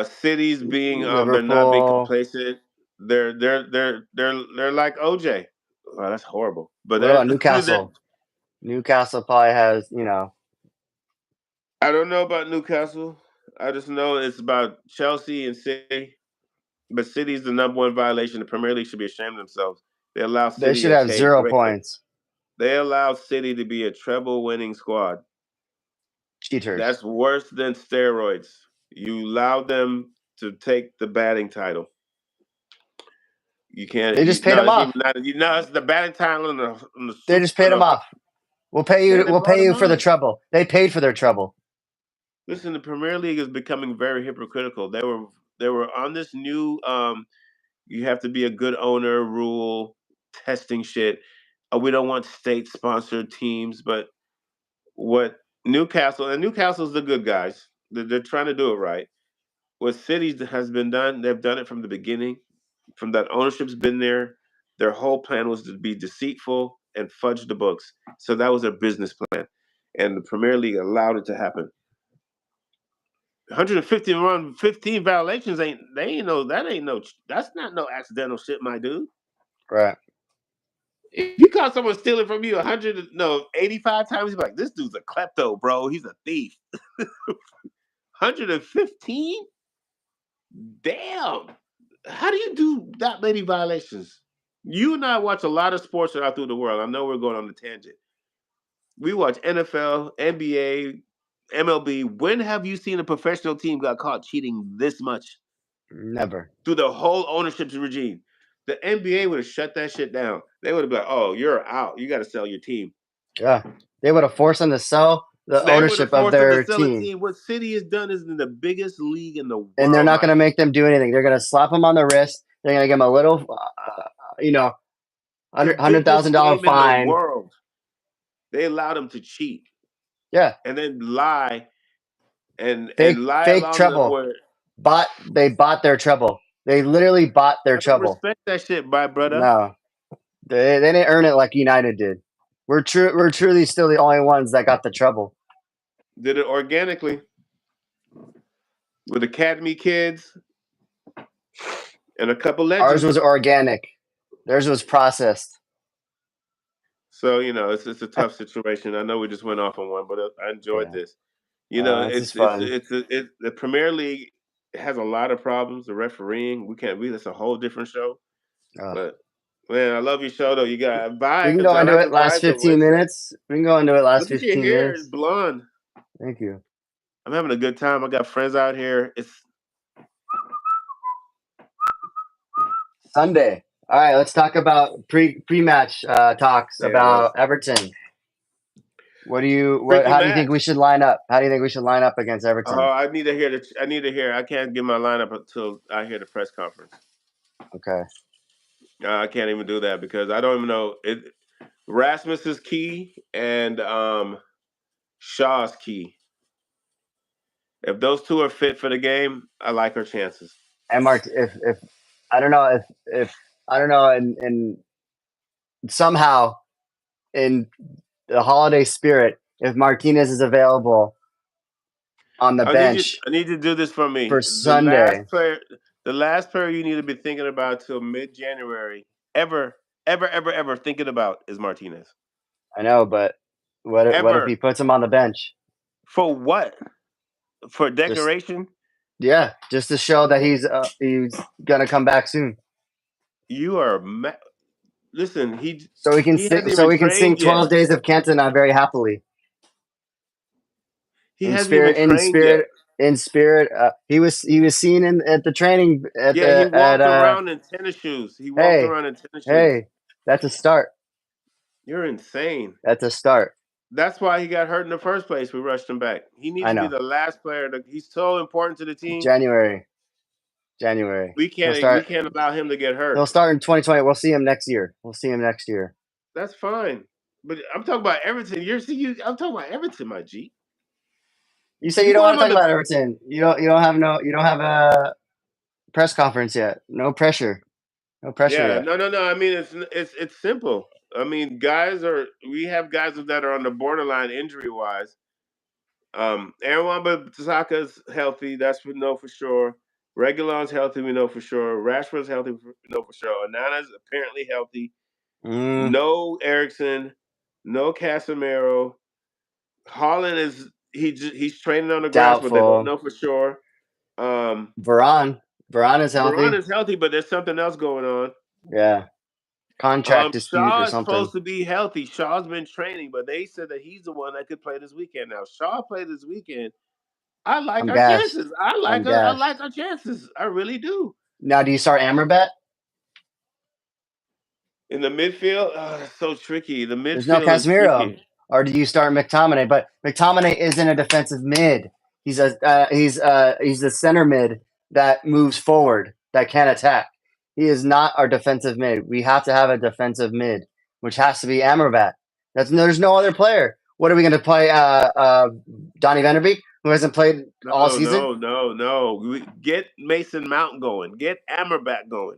Cities being they're not being Liverpool. complacent. They're like OJ. Wow, that's horrible. But What about that Newcastle? Newcastle probably has. I don't know about Newcastle. I just know it's about Chelsea and City. But City's the number one violation. The Premier League should be ashamed of themselves. They allow They City should a have cake. 0 points. They allow City to be a treble winning squad. Cheaters. That's worse than steroids. You allowed them to take the batting title. You can't. They You, just paid no, him it's off. even not. You know, it's the batting title on the They super. just paid him off. We'll pay Yeah, you. they We'll brought pay him you for the on. trouble. They paid for their trouble. Listen, the Premier League is becoming very hypocritical. They were on this new you have to be a good owner rule testing shit. We don't want state sponsored teams, but what Newcastle's the good guys. They're trying to do it right. What cities has been done, they've done it from the beginning. From that ownership's been there. Their whole plan was to be deceitful and fudge the books. So that was their business plan, and the Premier League allowed it to happen. 150 run, 15 violations that's not no accidental shit, my dude. Right. If you caught someone stealing from you 85 times, you're like, this dude's a klepto, bro. He's a thief. 115? Damn. How do you do that many violations? You and I watch a lot of sports out through the world. I know we're going on a tangent. We watch NFL, NBA, MLB. When have you seen a professional team got caught cheating this much Never. through the whole ownership regime? The NBA would have shut that shit down. They would have been like, oh, you're out. You got to sell your team. Yeah. They would have forced them to sell the They would have ownership of forced them to their sell a team, team. What City has done is in the biggest league in the and they're world, not my going to make them do anything. They're going to slap them on the wrist. They're going to give them a little, you know, the biggest $100,000 game in the fine. world. They allowed them to cheat Yeah. and then lie and Fake lie fake along the trouble. way. They bought their trouble. They literally bought their I don't trouble. respect that shit, my brother. No. They didn't earn it like United did. We're truly still the only ones that got the trouble. Did it organically with academy kids and a couple Ours legends. was organic. Theirs was processed. So it's a tough situation. I know we just went off on one, but I enjoyed Yeah. this. This is It's fun. the Premier League has a lot of problems. The refereeing, we can't. That's a whole different show. Uh, But man, I love your show though. You got we can vibes. go I into like it the last vibes of 15 Wednesday. minutes. We can go into it last Look at your 15 hair, it's minutes. blonde. Thank you. I'm having a good time. I got friends out here. It's Sunday. All right, let's talk about pre-match talks yeah, let's about Everton. How do you think pre-match. we should line up? How do you think we should line up against Oh, Everton? I need to hear I need to hear. I can't get my lineup until I hear the press conference. Okay. I can't even do that because I don't even know it. Rasmus is key and Shaw's key. If those two are fit for the game, I like our chances. And Mark, if I don't know if I don't know, and somehow in the holiday spirit, if Martinez is available on the bench I need you to do this for me. for Sunday, The last player you need to be thinking about till mid-January, ever thinking about is Martinez. I know, but what if Ever he puts him on the bench? for what? For Just decoration? just to show that he's gonna come back soon, You are listen. so we can He hasn't so even we can sing trained yet. 12 Days of Canton very happily. He In hasn't even spirit, in trained yet. spirit, in spirit. He was seen at the training at Yeah, he the at walked around in tennis shoes. He walked Hey, around in tennis shoes. hey, that's a start. You're insane. That's a start. That's why he got hurt in the first place. We rushed him back. He needs I to be know. the last player. He's so important to the team. January. We He'll can't we start. can't allow him to get He'll hurt. start in 2020. We'll see him next year. That's fine. But I'm talking about Everton. I'm talking about Everton, my G. You say you You don't want want him to on talk the about Everton. You don't have a press conference yet. No pressure. No pressure Yeah, yet. no. I mean, it's simple. I mean, we have guys that are on the borderline injury wise. Aaron Wan-Bissaka's healthy. We know for sure. Reguilon's healthy. We know for sure. Rashford's healthy. We know for sure. Onana's apparently healthy. Mm, No Erickson. No Casemiro. Holland he's training on the grass, but they don't doubtful. know for sure. Varane. Varane is Varane healthy. is healthy, but there's something else going on. Yeah. Contract dispute Shaw or is supposed something. to be healthy. Shaw's been training, but they said that he's the one that could play this weekend. Now Shaw played this weekend. I like I'm our gassed. chances. I'm I gassed. like our chances. I really do. Now, do you start Amrabat? In the midfield, it's so tricky. The There's no midfield is Casemiro. tricky. Or do you start McTominay? But McTominay isn't a defensive mid. He's a center mid that moves forward, that can attack. He is not our defensive mid. We have to have a defensive mid, which has to be Amrabat. There's no other player. What are we going to play? Donny Van der Beek, who hasn't played all No, season. no, no, no. Get Mason Mount going. Get Amrabat going.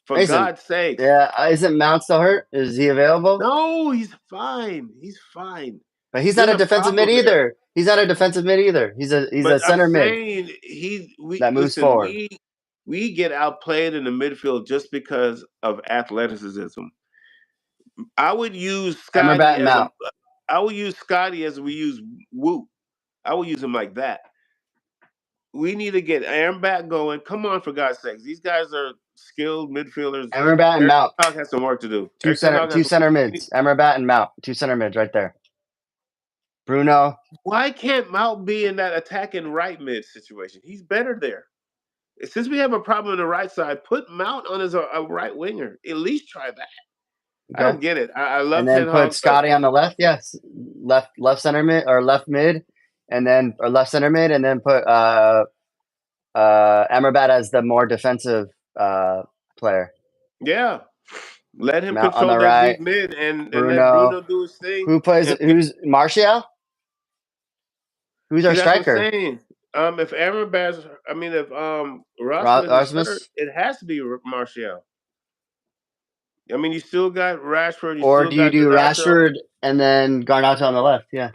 For Mason, God's sakes. yeah, isn't Mount still hurt? Is he available? No, he's fine. He's fine. But he's not There's a a defensive mid problem there. either. He's not a defensive mid either. He's a But I'm center mid saying that moves forward. we get outplayed in the midfield just because of athleticism. I would use Amrabat Scotty and as a Mount. I would use Scotty as we use Woo. I would use him like that. We need to get Aaron back going. Come on, for God's sakes. These guys are skilled midfielders. Amrabat and Eric Mount. Ten Hag has some work to do. Eric Ten Hag has Two some center we need- mids. Amrabat and Mount. Two center mids right there. Bruno. Why can't Mount be in that attacking right mid situation? He's better there. Since we have a problem on the right side, put Mount on as a right winger. At least try that. I Okay. don't get it. I And love then Ten put Hag, but Scotty on the left. Yes. Left center mid or left mid. And then or left center mid and then put Amrabat as the more defensive player. yeah, let him Mount on control the that right. deep mid and let Bruno. Bruno do his thing. Who's Martial? Who's our See, that's what I'm striker? saying. If if Rasmus is hurt, Rasmus? it has to be Martial. I mean, you still got Rashford, you Or still do you got do Ganacho. Rashford and then Garnacho on the left? Yeah.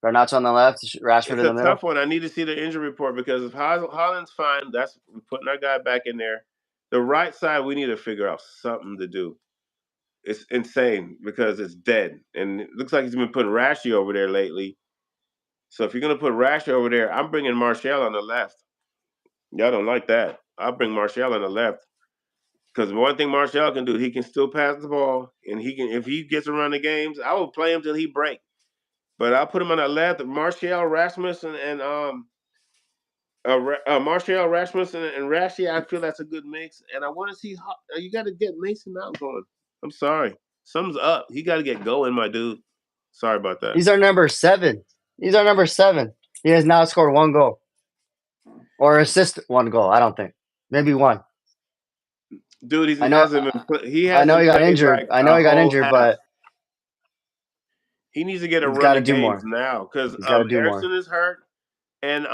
Garnacho on the left, Rashford It's in a the middle. tough one. I need to see the injury report because if Holland's fine, that's we're putting our guy back in there. The right side, we need to figure out something to do. It's insane because it's dead, and it looks like he's been putting Rashy over there lately. So if you're gonna put Rashy over there, I'm bringing Martial on the left. Y'all don't like that. I'll bring Martial on the left because one thing Martial can do, he can still pass the ball, and he can if he gets around the games, I will play him till he break. But I'll put him on the left. Martial, Rasmussen, and Martial, Rasmussen, and Rashi. I feel that's a good mix, and I want to see how you got to get Mason Mount going. I'm sorry, something's up. He got to get going, my dude. Sorry about that, He's our number 7. He's our number 7. He has now scored 1 goal or assist 1 goal. I don't think maybe 1. dude. I know. He I know hasn't he got played injured. like I know a he got whole injured, half. but He needs to get a he's run got to of do games more. now because He's got to do more. Erickson is hurt and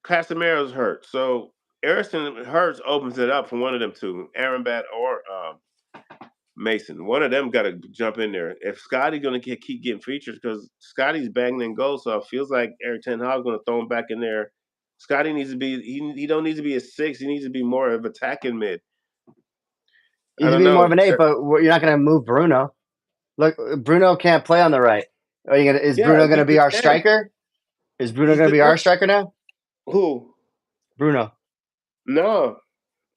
Casemiro's hurt. So Erickson hurts opens it up for one of them two, Aaron Bat or Mason. One of them got to jump in there. If Scotty's going to keep getting features because Scotty's banging in goals, so it feels like Eric Ten Hag's going to throw him back in there. Scotty needs to be he don't need to be a 6. He needs to be more of attacking mid. I He's don't be more of know. an 8, but you're not going to move Bruno. Look, Bruno can't play on the right. Is Yeah, Bruno going to be he our can. striker? Is Bruno He's going to the be our striker now? who? Bruno. No,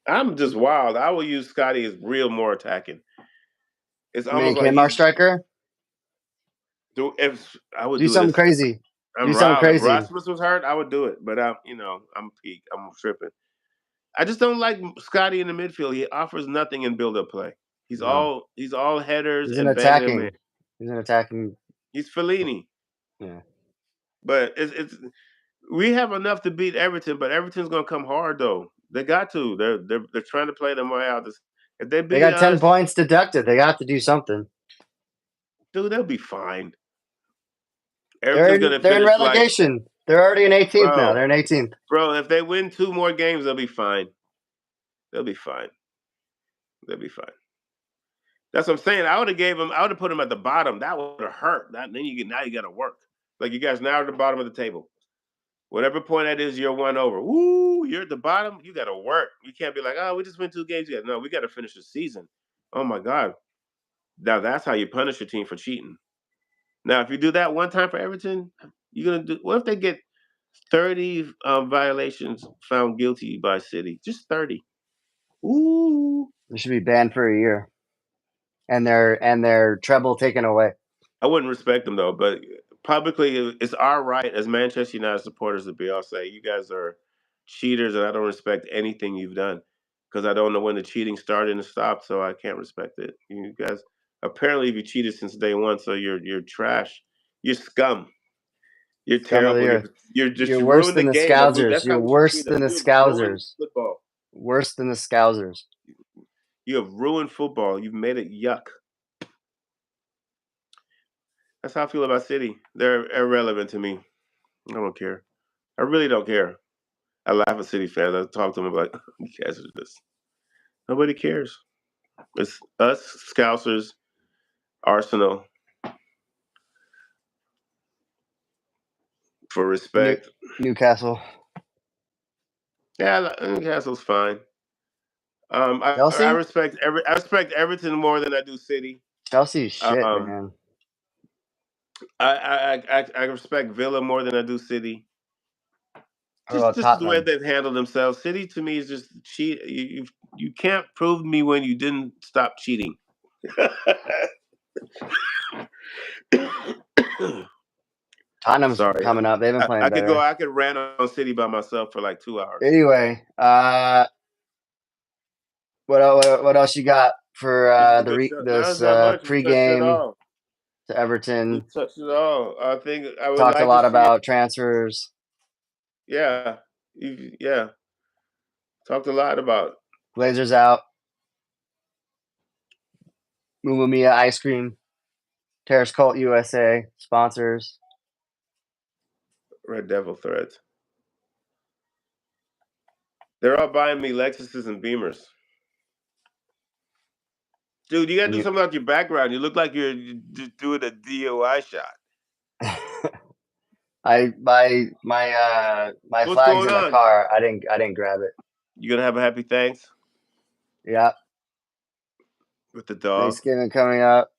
I'm just wild. I will use Scotty as real more attacking. It's almost Make like him our he's striker. if I would Do do something this. crazy. I'm Do something riled. If crazy. Rasmus was hurt, I would do it. But I'm peak. I'm tripping. I just don't like Scotty in the midfield. He offers nothing in build-up play. No, He's all headers he's an and banging them in. attacking. He's an attacking. He's Fellini. Yeah. But it's we have enough to beat Everton, but Everton's gonna come hard though. They got to. They're trying to play them way out. If they They beat got 10 us, points deducted. They got to do something. dude, they'll be fine. Everton's gonna They're in finish like relegation. They're already in 18th now. bro, They're in 18th. bro. If they win 2 more games, they'll be fine. They'll be fine. They'll be fine. That's what I'm saying. I would have put him at the bottom. That would have hurt. Then now you got to work. Like you guys now at the bottom of the table. Whatever point that is, you're 1 over. Woo, you're at the bottom. You got to work. You can't be like, oh, we just win 2 games. No, we got to finish the season. Oh my God. Now that's how you punish your team for cheating. Now, if you do that one time for Everton, you're gonna do. What if they get 30 violations found guilty by City? Just 30. Ooh. They should be banned for a year, and their treble taken away. I wouldn't respect them though, but publicly, it's our right as Manchester United supporters to be all say, you guys are cheaters, and I don't respect anything you've done because I don't know when the cheating started and stopped, so I can't respect it. You guys, apparently, you cheated since day one, so you're trash. You're scum. You're Scum of the terrible. earth. You You're worse ruined the than the game. Scousers. That's You're how we should worse treat us. than the You have ruined Scousers. football. Worse than the Scousers. You have ruined football. You've made it yuck. That's how I feel about City. They're irrelevant to me. I don't care. I really don't care. I laugh at City fans. I talk to them like, you guys are this. Nobody cares. It's us, Scousers, Arsenal, for New, respect. Newcastle. Yeah, Newcastle's fine. I Chelsea? respect Everton more than I do City. Chelsea's shit, Um, man. I respect Villa more than I do City. What about Just the way Tottenham? they've handled themselves. City to me is just cheat. You can't prove to me when you didn't stop cheating. Tottenham's Sorry, coming up. They've been playing I could go. better. I could rant on City by myself for like 2 hours. Anyway, what else you got for This is a the good show. No, this it's not much. We touched it pregame all. to We Everton? touched it all. I think I would Talked a like to lot see it. about transfers. Yeah, yeah. Talked a lot about Blazers out. Mumamia ice cream. Terrace Cult USA sponsors. Red Devil threads. They're all buying me Lexuses and Beamers. Dude, you gotta And do you, something about your background. You look like you're doing a DOI shot. my What's flag's going in the on? car. I didn't grab it. You gonna have a happy thanks Yeah, with the dog? Thanksgiving coming up.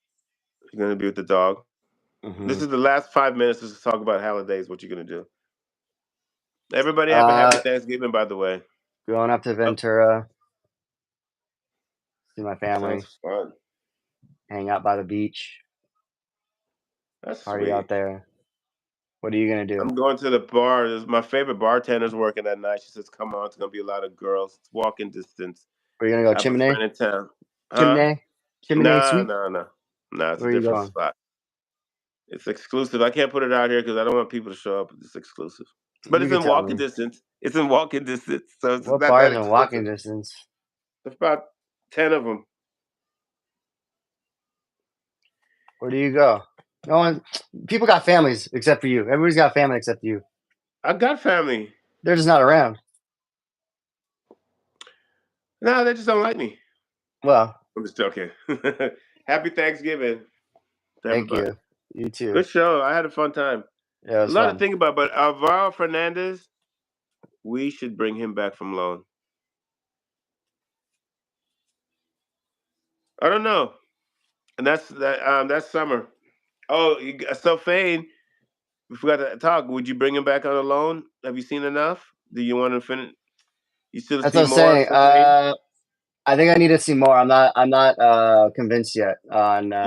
You're gonna be with the dog. Hmm. This is the last 5 minutes just to talk about holidays. What you gonna do? Everybody have a happy Uh, Thanksgiving, by the way. going up to Oh, Ventura, see my sounds family, fun. hang out by the beach, That's party sweet. out there. What are you gonna do? I'm going to the bar. My favorite bartender's working that night. She says, "Come on, it's gonna be a lot of girls. It's walking distance. Are you gonna go I have a chimney? friend in town." Huh? Chimney? Chimney No, sweet? no, no, no. It's a Where are you different going? spot. It's exclusive. I can't put it out here because I don't want people to show up. It's exclusive, but You it's could in tell walking me. distance. It's in walking distance, so it's What not that bars in walking expensive. distance? There's about 10 of them. Where do you go? No one. People got families except for you. Everybody's got family except you. I got family. They're just not around. No, they just don't like me. Well, I'm just joking. Happy Thanksgiving to thank everybody. you. You too. Good show. I had a fun time. Yeah, it A was lot to fun. think about, but Alvaro Fernandez, we should bring him back from loan. I don't know, and that's summer. Oh, so Fane, we forgot to talk. Would you bring him back on a loan? Have you seen enough? Do you want to finish? You still That's what see I was more saying. for Fane? I think I need to see more. I'm not convinced yet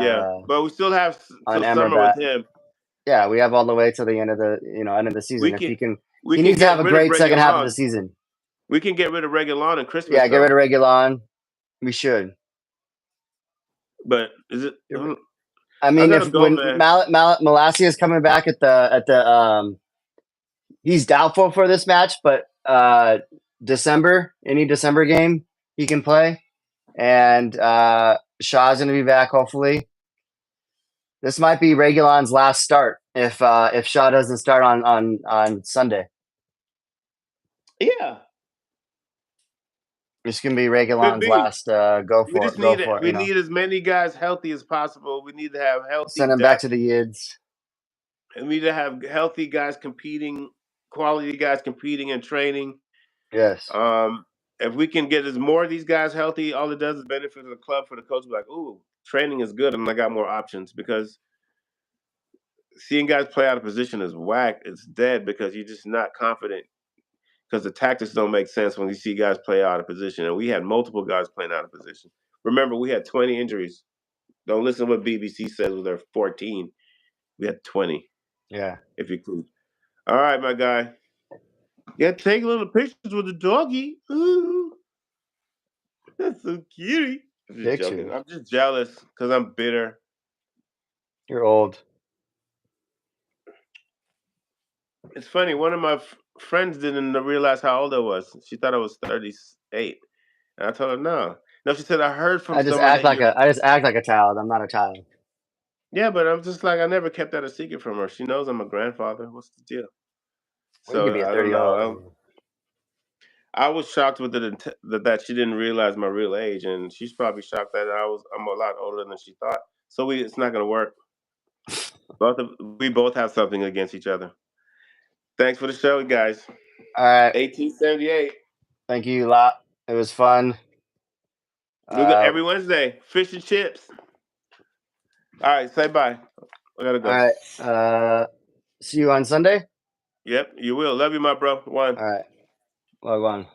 Yeah, but we still have on till summer with Emmerbat. him. Yeah, we have all the way till the end of the end of the We season. If can we he can needs to get have a rid of great second half of the Regulon. season. We can get rid of Regulon and Christmas Yeah, get rid though. of Regulon. We should. But is it? I I mean, gotta if go, when man. Malasia is coming back at the he's doubtful for this match, but any December game he can play, and Shaw's going to be back hopefully. This might be Regulon's last start if Shaw doesn't start on Sunday. Yeah, This can be could Regulon's be. last go We for just it. Go need it. for it. We need as many guys healthy as possible. We need to have healthy Send him back depth, to the Yids. and we need to have healthy guys competing, quality guys competing and training. Yes. If we can get as more of these guys healthy, all it does is benefit the club for the coach. Be like, ooh, training is good, and I got more options because seeing guys play out of position is whack. It's dead because you're just not confident because the tactics don't make sense when you see guys play out of position. And we had multiple guys playing out of position. Remember, we had 20 injuries. Don't listen to what BBC says with their 14. We had 20. Yeah. if you could. All right, my guy. Yeah, take little pictures with the doggy. Ooh, that's so cute. I'm just joking. Pictures. I'm just jealous because I'm bitter. You're old. It's funny. One of my friends didn't realize how old I was. She thought I was 38, and I told her no. No, she said I heard from someone that you're. I just act like a child. I'm not a child. Yeah, but I'm just like I never kept that a secret from her. She knows I'm a grandfather. What's the deal? Well, you could So be a I don't 30-year-old. know. I was shocked with that she didn't realize my real age, and she's probably shocked that I'm a lot older than she thought. So it's not going to work. We both have something against each other. Thanks for the show, guys. All right. 1878. Thank you a lot. It was fun. We go Uh, every Wednesday. Fish and chips. All right, say bye. I gotta all go. right. See you on Sunday. Yep, you will. Love you, my bro. One. All right. Log on.